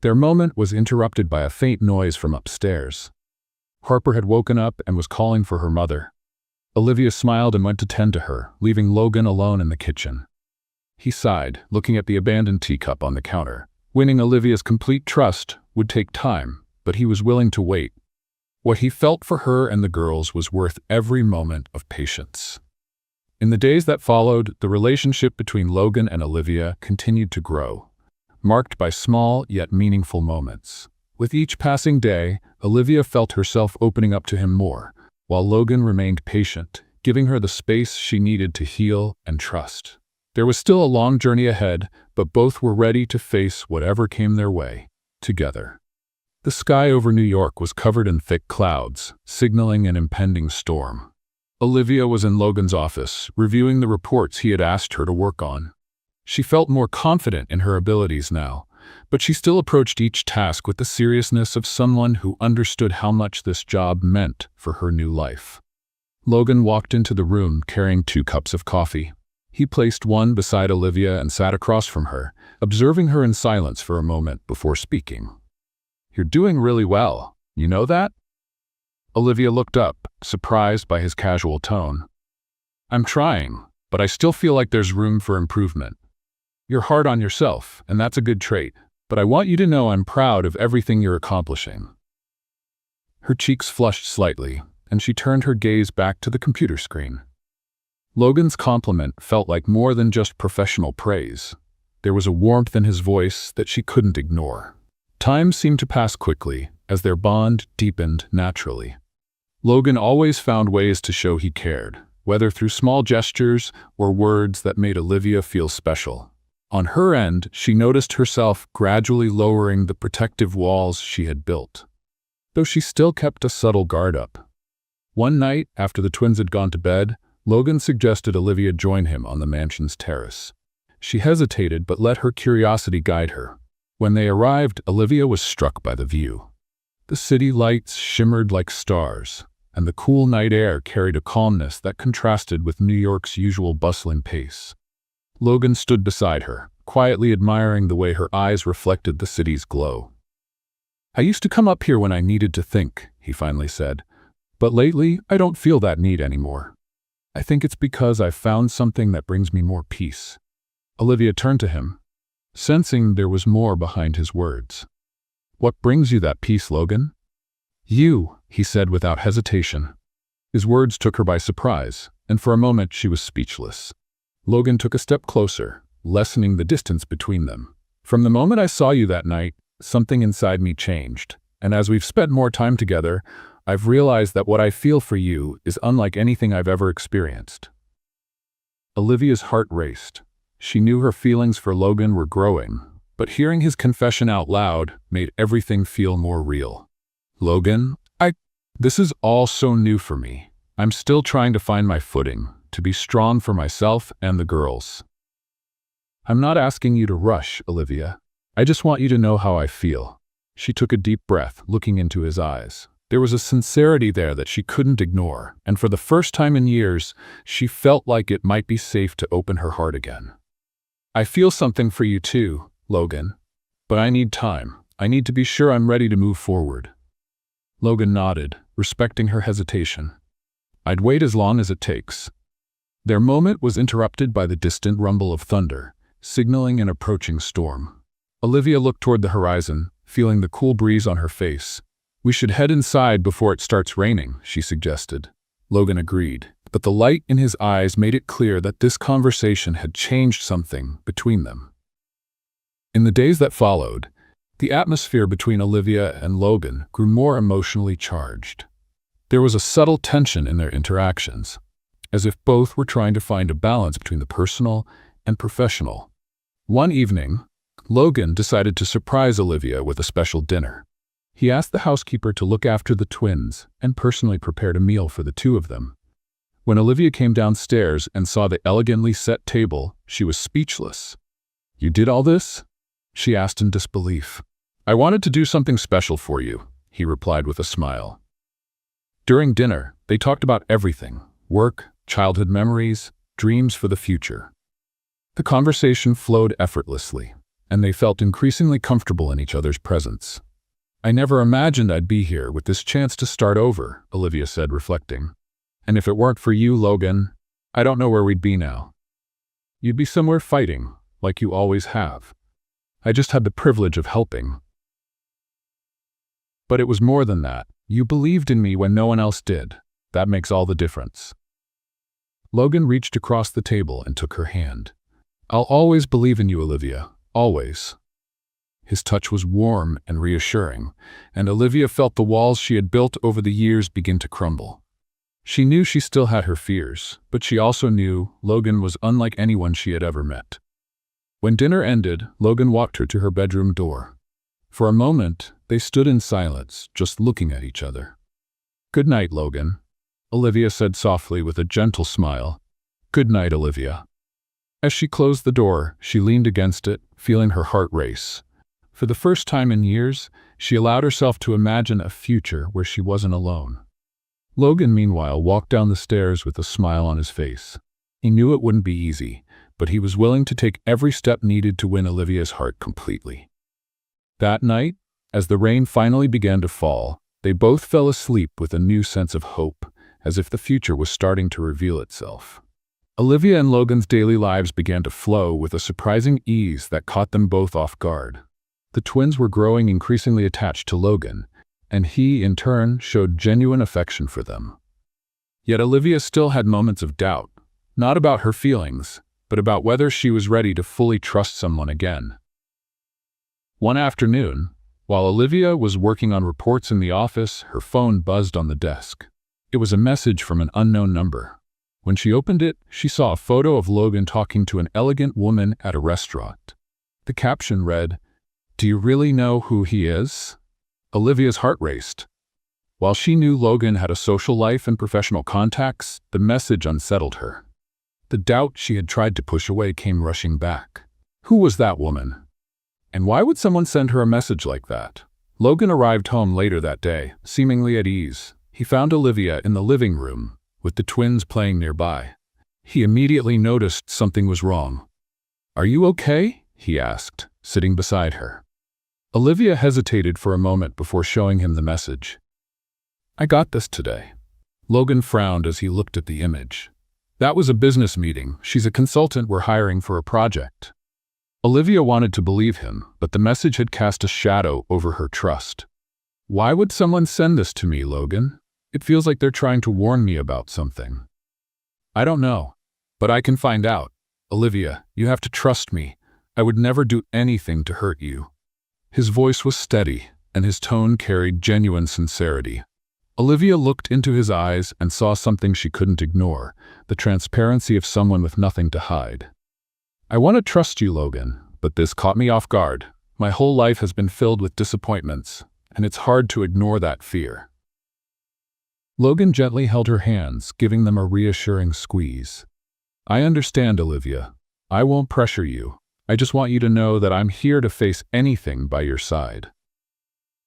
Their moment was interrupted by a faint noise from upstairs. Harper had woken up and was calling for her mother. Olivia smiled and went to tend to her, leaving Logan alone in the kitchen. He sighed, looking at the abandoned teacup on the counter. Winning Olivia's complete trust would take time, but he was willing to wait. What he felt for her and the girls was worth every moment of patience. In the days that followed, the relationship between Logan and Olivia continued to grow, marked by small yet meaningful moments. With each passing day, Olivia felt herself opening up to him more, while Logan remained patient, giving her the space she needed to heal and trust. There was still a long journey ahead, but both were ready to face whatever came their way, together. The sky over New York was covered in thick clouds, signaling an impending storm. Olivia was in Logan's office, reviewing the reports he had asked her to work on. She felt more confident in her abilities now, but she still approached each task with the seriousness of someone who understood how much this job meant for her new life. Logan walked into the room carrying 2 cups of coffee. He placed one beside Olivia and sat across from her, observing her in silence for a moment before speaking. "You're doing really well. You know that?" Olivia looked up, surprised by his casual tone. "I'm trying, but I still feel like there's room for improvement. You're hard on yourself, and that's a good trait, but I want you to know I'm proud of everything you're accomplishing." Her cheeks flushed slightly, and she turned her gaze back to the computer screen. Logan's compliment felt like more than just professional praise. There was a warmth in his voice that she couldn't ignore. Time seemed to pass quickly, as their bond deepened naturally. Logan always found ways to show he cared, whether through small gestures or words that made Olivia feel special. On her end, she noticed herself gradually lowering the protective walls she had built, though she still kept a subtle guard up. One night, after the twins had gone to bed, Logan suggested Olivia join him on the mansion's terrace. She hesitated but let her curiosity guide her. When they arrived, Olivia was struck by the view. The city lights shimmered like stars, and the cool night air carried a calmness that contrasted with New York's usual bustling pace. Logan stood beside her, quietly admiring the way her eyes reflected the city's glow. "I used to come up here when I needed to think," he finally said, "but lately I don't feel that need anymore. I think it's because I've found something that brings me more peace." Olivia turned to him, sensing there was more behind his words. "What brings you that peace, Logan?" "You," he said without hesitation. His words took her by surprise, and for a moment she was speechless. Logan took a step closer, lessening the distance between them. "From the moment I saw you that night, something inside me changed, and as we've spent more time together, I've realized that what I feel for you is unlike anything I've ever experienced." Olivia's heart raced. She knew her feelings for Logan were growing, but hearing his confession out loud made everything feel more real. "Logan, this is all so new for me. I'm still trying to find my footing, to be strong for myself and the girls." "I'm not asking you to rush, Olivia. I just want you to know how I feel." She took a deep breath, looking into his eyes. There was a sincerity there that she couldn't ignore, and for the first time in years, she felt like it might be safe to open her heart again. "I feel something for you too, Logan, but I need time. I need to be sure I'm ready to move forward." Logan nodded, respecting her hesitation. "I'd wait as long as it takes." Their moment was interrupted by the distant rumble of thunder, signaling an approaching storm. Olivia looked toward the horizon, feeling the cool breeze on her face. "We should head inside before it starts raining," she suggested. Logan agreed, but the light in his eyes made it clear that this conversation had changed something between them. In the days that followed, the atmosphere between Olivia and Logan grew more emotionally charged. There was a subtle tension in their interactions, as if both were trying to find a balance between the personal and professional. One evening, Logan decided to surprise Olivia with a special dinner. He asked the housekeeper to look after the twins and personally prepared a meal for the 2 of them. When Olivia came downstairs and saw the elegantly set table, she was speechless. "You did all this?" she asked in disbelief. "I wanted to do something special for you," he replied with a smile. During dinner, they talked about everything: work, childhood memories, dreams for the future. The conversation flowed effortlessly, and they felt increasingly comfortable in each other's presence. "I never imagined I'd be here with this chance to start over," Olivia said, reflecting. "And if it weren't for you, Logan, I don't know where we'd be now. You'd be somewhere fighting, like you always have. I just had the privilege of helping. But it was more than that. You believed in me when no one else did. That makes all the difference." Logan reached across the table and took her hand. "I'll always believe in you, Olivia. Always." His touch was warm and reassuring, and Olivia felt the walls she had built over the years begin to crumble. She knew she still had her fears, but she also knew Logan was unlike anyone she had ever met. When dinner ended, Logan walked her to her bedroom door. For a moment, they stood in silence, just looking at each other. "Good night, Logan," Olivia said softly with a gentle smile. "Good night, Olivia." As she closed the door, she leaned against it, feeling her heart race. For the first time in years, she allowed herself to imagine a future where she wasn't alone. Logan, meanwhile, walked down the stairs with a smile on his face. He knew it wouldn't be easy, but he was willing to take every step needed to win Olivia's heart completely. That night, as the rain finally began to fall, they both fell asleep with a new sense of hope, as if the future was starting to reveal itself. Olivia and Logan's daily lives began to flow with a surprising ease that caught them both off guard. The twins were growing increasingly attached to Logan, and he, in turn, showed genuine affection for them. Yet Olivia still had moments of doubt, not about her feelings, but about whether she was ready to fully trust someone again. One afternoon, while Olivia was working on reports in the office, her phone buzzed on the desk. It was a message from an unknown number. When she opened it, she saw a photo of Logan talking to an elegant woman at a restaurant. The caption read, "Do you really know who he is?" Olivia's heart raced. While she knew Logan had a social life and professional contacts, the message unsettled her. The doubt she had tried to push away came rushing back. Who was that woman? And why would someone send her a message like that? Logan arrived home later that day, seemingly at ease. He found Olivia in the living room, with the twins playing nearby. He immediately noticed something was wrong. "Are you okay?" he asked, sitting beside her. Olivia hesitated for a moment before showing him the message. "I got this today." Logan frowned as he looked at the image. "That was a business meeting. She's a consultant we're hiring for a project." Olivia wanted to believe him, but the message had cast a shadow over her trust. "Why would someone send this to me, Logan? It feels like they're trying to warn me about something." "I don't know, but I can find out. Olivia, you have to trust me. I would never do anything to hurt you." His voice was steady, and his tone carried genuine sincerity. Olivia looked into his eyes and saw something she couldn't ignore, the transparency of someone with nothing to hide. "I want to trust you, Logan, but this caught me off guard. My whole life has been filled with disappointments, and it's hard to ignore that fear." Logan gently held her hands, giving them a reassuring squeeze. "I understand, Olivia. I won't pressure you. I just want you to know that I'm here to face anything by your side."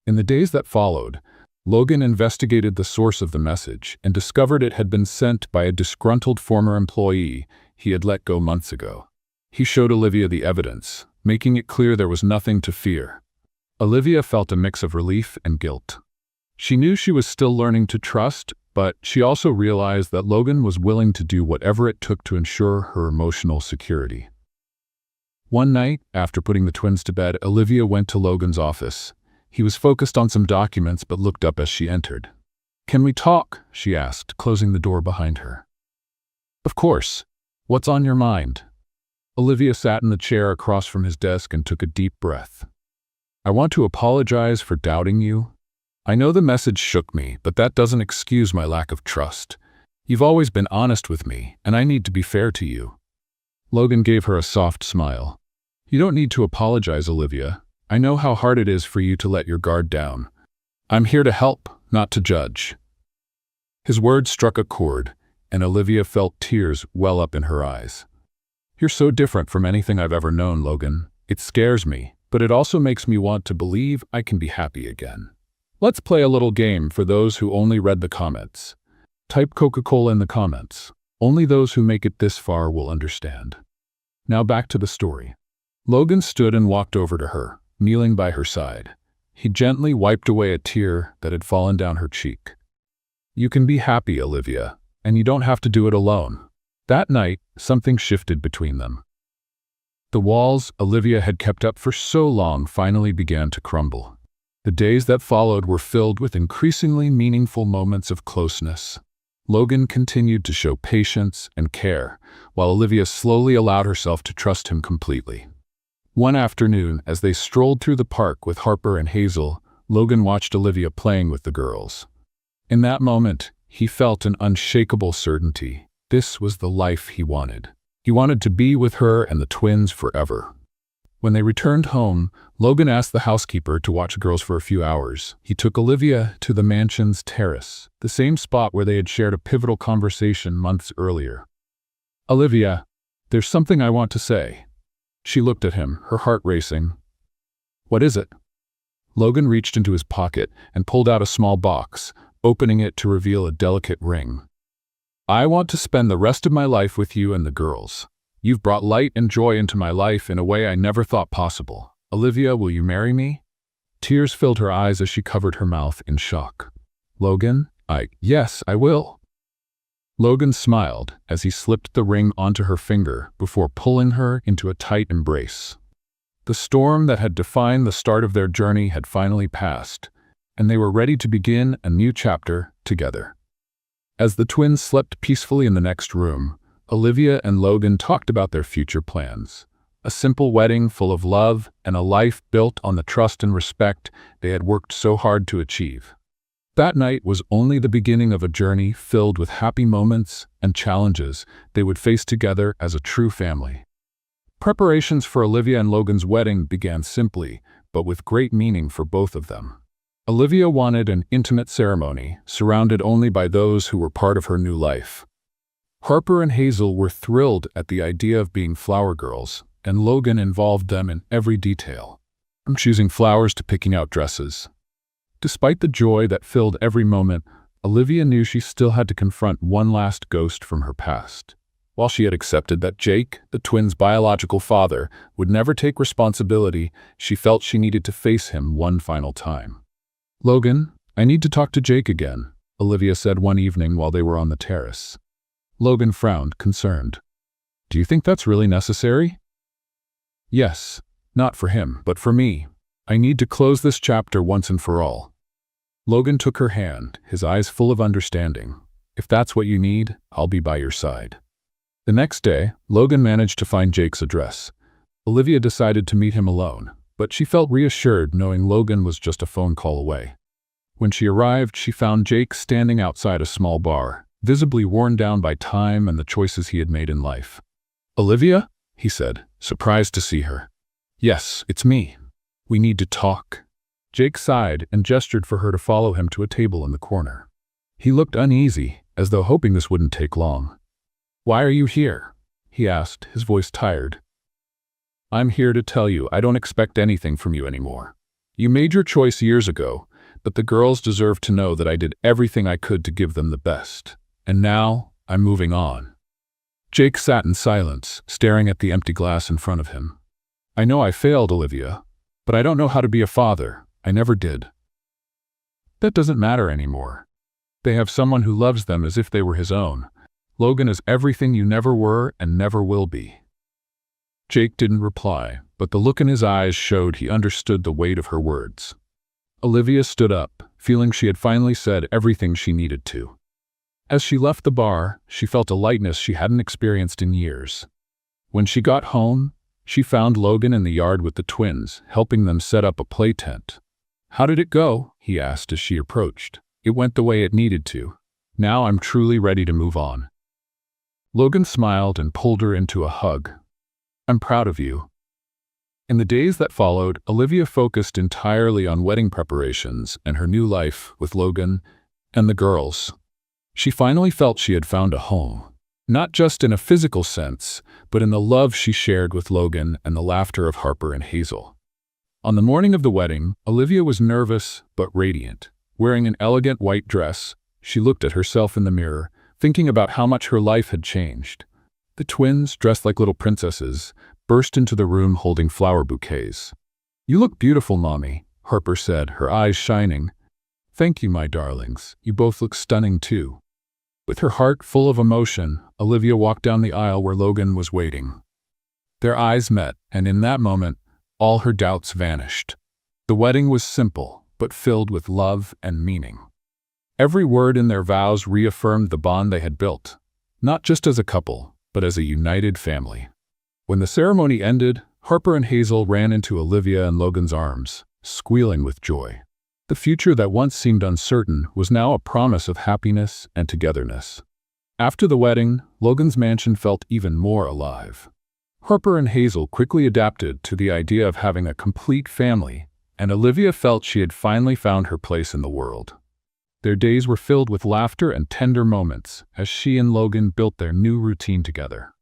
In the days that followed, Logan investigated the source of the message and discovered it had been sent by a disgruntled former employee he had let go months ago. He showed Olivia the evidence, making it clear there was nothing to fear. Olivia felt a mix of relief and guilt. She knew she was still learning to trust, but she also realized that Logan was willing to do whatever it took to ensure her emotional security. One night, after putting the twins to bed, Olivia went to Logan's office. He was focused on some documents but looked up as she entered. "Can we talk?" she asked, closing the door behind her. "Of course. What's on your mind?" Olivia sat in the chair across from his desk and took a deep breath. "I want to apologize for doubting you. I know the message shook me, but that doesn't excuse my lack of trust. You've always been honest with me, and I need to be fair to you." Logan gave her a soft smile. "You don't need to apologize, Olivia. I know how hard it is for you to let your guard down. I'm here to help, not to judge." His words struck a chord, and Olivia felt tears well up in her eyes. "You're so different from anything I've ever known, Logan. It scares me, but it also makes me want to believe I can be happy again. Let's play a little game for those who only read the comments. Type Coca-Cola in the comments. Only those who make it this far will understand." Now back to the story. Logan stood and walked over to her, kneeling by her side. He gently wiped away a tear that had fallen down her cheek. "You can be happy, Olivia, and you don't have to do it alone." That night, something shifted between them. The walls Olivia had kept up for so long finally began to crumble. The days that followed were filled with increasingly meaningful moments of closeness. Logan continued to show patience and care, while Olivia slowly allowed herself to trust him completely. One afternoon, as they strolled through the park with Harper and Hazel, Logan watched Olivia playing with the girls. In that moment, he felt an unshakable certainty. This was the life he wanted. He wanted to be with her and the twins forever. When they returned home, Logan asked the housekeeper to watch the girls for a few hours. He took Olivia to the mansion's terrace, the same spot where they had shared a pivotal conversation months earlier. "Olivia, there's something I want to say." She looked at him, her heart racing. "What is it?" Logan reached into his pocket and pulled out a small box, opening it to reveal a delicate ring. "I want to spend the rest of my life with you and the girls. You've brought light and joy into my life in a way I never thought possible. Olivia, will you marry me?" Tears filled her eyes as she covered her mouth in shock. "Logan, yes, I will." Logan smiled as he slipped the ring onto her finger before pulling her into a tight embrace. The storm that had defined the start of their journey had finally passed, and they were ready to begin a new chapter together. As the twins slept peacefully in the next room, Olivia and Logan talked about their future plans. A simple wedding full of love and a life built on the trust and respect they had worked so hard to achieve. That night was only the beginning of a journey filled with happy moments and challenges they would face together as a true family. Preparations for Olivia and Logan's wedding began simply, but with great meaning for both of them. Olivia wanted an intimate ceremony, surrounded only by those who were part of her new life. Harper and Hazel were thrilled at the idea of being flower girls, and Logan involved them in every detail, from choosing flowers to picking out dresses. Despite the joy that filled every moment, Olivia knew she still had to confront one last ghost from her past. While she had accepted that Jake, the twins' biological father, would never take responsibility, she felt she needed to face him one final time. "Logan, I need to talk to Jake again," Olivia said one evening while they were on the terrace. Logan frowned, concerned. "Do you think that's really necessary?" "Yes, not for him, but for me. I need to close this chapter once and for all." Logan took her hand, his eyes full of understanding. "If that's what you need, I'll be by your side." The next day, Logan managed to find Jake's address. Olivia decided to meet him alone, but she felt reassured knowing Logan was just a phone call away. When she arrived, she found Jake standing outside a small bar, visibly worn down by time and the choices he had made in life. "Olivia?" he said, surprised to see her. "Yes, it's me. We need to talk." Jake sighed and gestured for her to follow him to a table in the corner. He looked uneasy, as though hoping this wouldn't take long. "Why are you here?" he asked, his voice tired. "I'm here to tell you I don't expect anything from you anymore. You made your choice years ago, but the girls deserve to know that I did everything I could to give them the best. And now, I'm moving on." Jake sat in silence, staring at the empty glass in front of him. "I know I failed, Olivia, but I don't know how to be a father. I never did." "That doesn't matter anymore. They have someone who loves them as if they were his own. Logan is everything you never were and never will be." Jake didn't reply, but the look in his eyes showed he understood the weight of her words. Olivia stood up, feeling she had finally said everything she needed to. As she left the bar, she felt a lightness she hadn't experienced in years. When she got home, she found Logan in the yard with the twins, helping them set up a play tent. "How did it go?" he asked as she approached. "It went the way it needed to. Now I'm truly ready to move on." Logan smiled and pulled her into a hug. "I'm proud of you." In the days that followed, Olivia focused entirely on wedding preparations and her new life with Logan and the girls. She finally felt she had found a home, not just in a physical sense, but in the love she shared with Logan and the laughter of Harper and Hazel. On the morning of the wedding, Olivia was nervous but radiant. Wearing an elegant white dress, she looked at herself in the mirror, thinking about how much her life had changed. The twins, dressed like little princesses, burst into the room holding flower bouquets. "You look beautiful, Mommy," Harper said, her eyes shining. "Thank you, my darlings. You both look stunning, too." With her heart full of emotion, Olivia walked down the aisle where Logan was waiting. Their eyes met, and in that moment, all her doubts vanished. The wedding was simple, but filled with love and meaning. Every word in their vows reaffirmed the bond they had built, not just as a couple, but as a united family. When the ceremony ended, Harper and Hazel ran into Olivia and Logan's arms, squealing with joy. The future that once seemed uncertain was now a promise of happiness and togetherness. After the wedding, Logan's mansion felt even more alive. Harper and Hazel quickly adapted to the idea of having a complete family, and Olivia felt she had finally found her place in the world. Their days were filled with laughter and tender moments as she and Logan built their new routine together.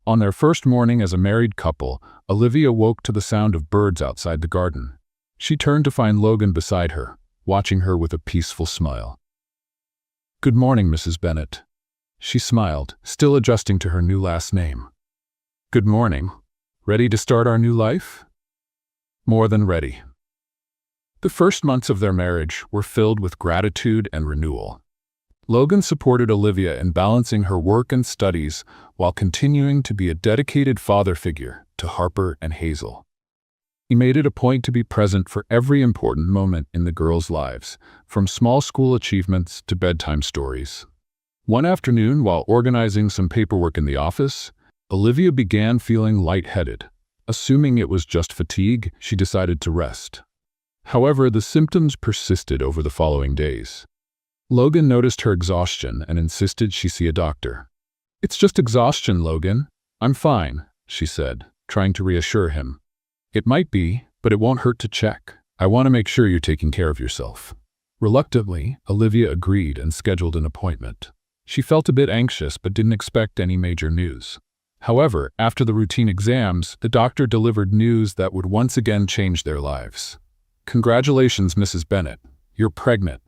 On their first morning as a married couple, Olivia woke to the sound of birds outside the garden. She turned to find Logan beside her, watching her with a peaceful smile. "Good morning, Mrs. Bennet." She smiled, still adjusting to her new last name. "Good morning. Ready to start our new life?" "More than ready." The first months of their marriage were filled with gratitude and renewal. Logan supported Olivia in balancing her work and studies while continuing to be a dedicated father figure to Harper and Hazel. He made it a point to be present for every important moment in the girls' lives, from small school achievements to bedtime stories. One afternoon, while organizing some paperwork in the office, Olivia began feeling lightheaded. Assuming it was just fatigue, she decided to rest. However, the symptoms persisted over the following days. Logan noticed her exhaustion and insisted she see a doctor. "It's just exhaustion, Logan. I'm fine," she said, trying to reassure him. "It might be, but it won't hurt to check. I want to make sure you're taking care of yourself." Reluctantly, Olivia agreed and scheduled an appointment. She felt a bit anxious but didn't expect any major news. However, after the routine exams, the doctor delivered news that would once again change their lives. "Congratulations, Mrs. Bennet. You're pregnant."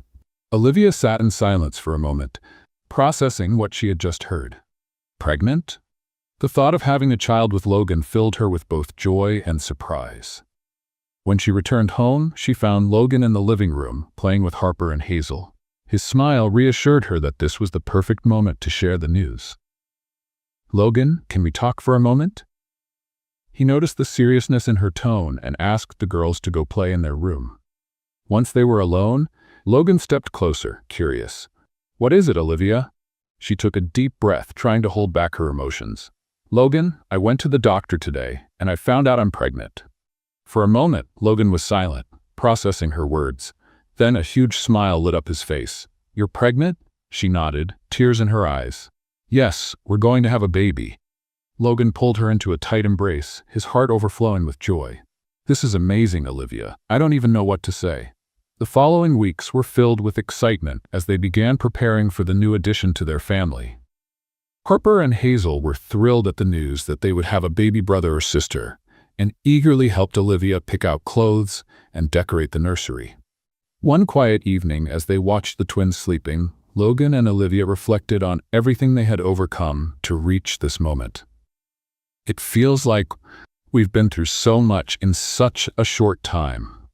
Olivia sat in silence for a moment, processing what she had just heard. Pregnant? The thought of having a child with Logan filled her with both joy and surprise. When she returned home, she found Logan in the living room, playing with Harper and Hazel. His smile reassured her that this was the perfect moment to share the news. "Logan, can we talk for a moment?" He noticed the seriousness in her tone and asked the girls to go play in their room. Once they were alone, Logan stepped closer, curious. "What is it, Olivia?" She took a deep breath, trying to hold back her emotions. "Logan, I went to the doctor today, and I found out I'm pregnant." For a moment, Logan was silent, processing her words. Then a huge smile lit up his face. "You're pregnant?" She nodded, tears in her eyes. "Yes, we're going to have a baby." Logan pulled her into a tight embrace, his heart overflowing with joy. "This is amazing, Olivia. I don't even know what to say." The following weeks were filled with excitement as they began preparing for the new addition to their family. Harper and Hazel were thrilled at the news that they would have a baby brother or sister, and eagerly helped Olivia pick out clothes and decorate the nursery. One quiet evening, as they watched the twins sleeping, Logan and Olivia reflected on everything they had overcome to reach this moment. "It feels like we've been through so much in such a short time,"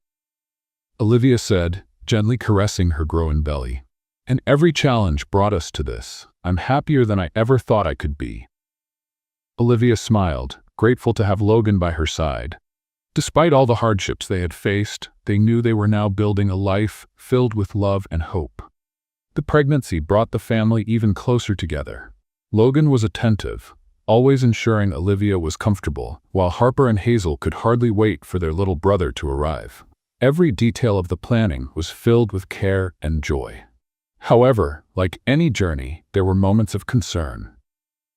Olivia said, gently caressing her growing belly. "And every challenge brought us to this. I'm happier than I ever thought I could be." Olivia smiled, grateful to have Logan by her side. Despite all the hardships they had faced, they knew they were now building a life filled with love and hope. The pregnancy brought the family even closer together. Logan was attentive, always ensuring Olivia was comfortable, while Harper and Hazel could hardly wait for their little brother to arrive. Every detail of the planning was filled with care and joy. However, like any journey, there were moments of concern.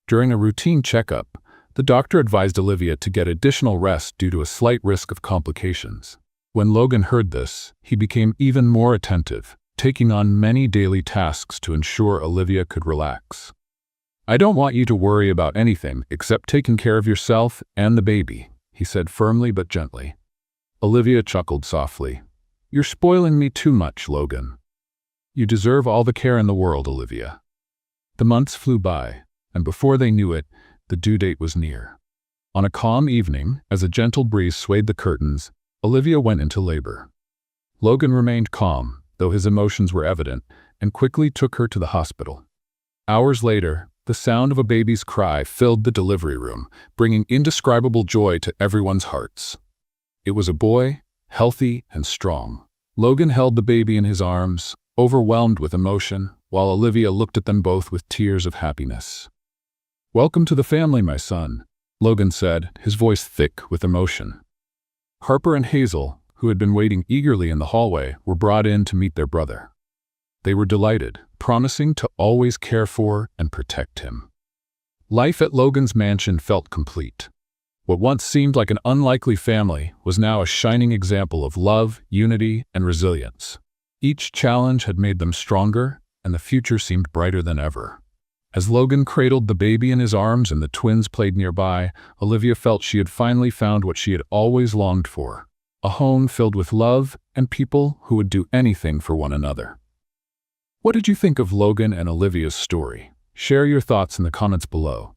During a routine checkup, the doctor advised Olivia to get additional rest due to a slight risk of complications. When Logan heard this, he became even more attentive, taking on many daily tasks to ensure Olivia could relax. "I don't want you to worry about anything except taking care of yourself and the baby," he said firmly but gently. Olivia chuckled softly. "You're spoiling me too much, Logan." "You deserve all the care in the world, Olivia." The months flew by, and before they knew it, the due date was near. On a calm evening, as a gentle breeze swayed the curtains, Olivia went into labor. Logan remained calm, though his emotions were evident, and quickly took her to the hospital. Hours later, the sound of a baby's cry filled the delivery room, bringing indescribable joy to everyone's hearts. It was a boy, healthy and strong. Logan held the baby in his arms, overwhelmed with emotion, while Olivia looked at them both with tears of happiness. "Welcome to the family, my son," Logan said, his voice thick with emotion. Harper and Hazel, who had been waiting eagerly in the hallway, were brought in to meet their brother. They were delighted, promising to always care for and protect him. Life at Logan's mansion felt complete. What once seemed like an unlikely family was now a shining example of love, unity, and resilience. Each challenge had made them stronger, and the future seemed brighter than ever. As Logan cradled the baby in his arms and the twins played nearby, Olivia felt she had finally found what she had always longed for: a home filled with love and people who would do anything for one another. What did you think of Logan and Olivia's story? Share your thoughts in the comments below.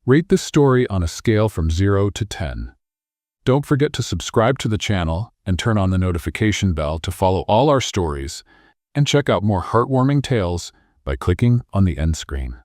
Rate this story on a scale from 0 to 10. Don't forget to subscribe to the channel and turn on the notification bell to follow all our stories, and check out more heartwarming tales by clicking on the end screen.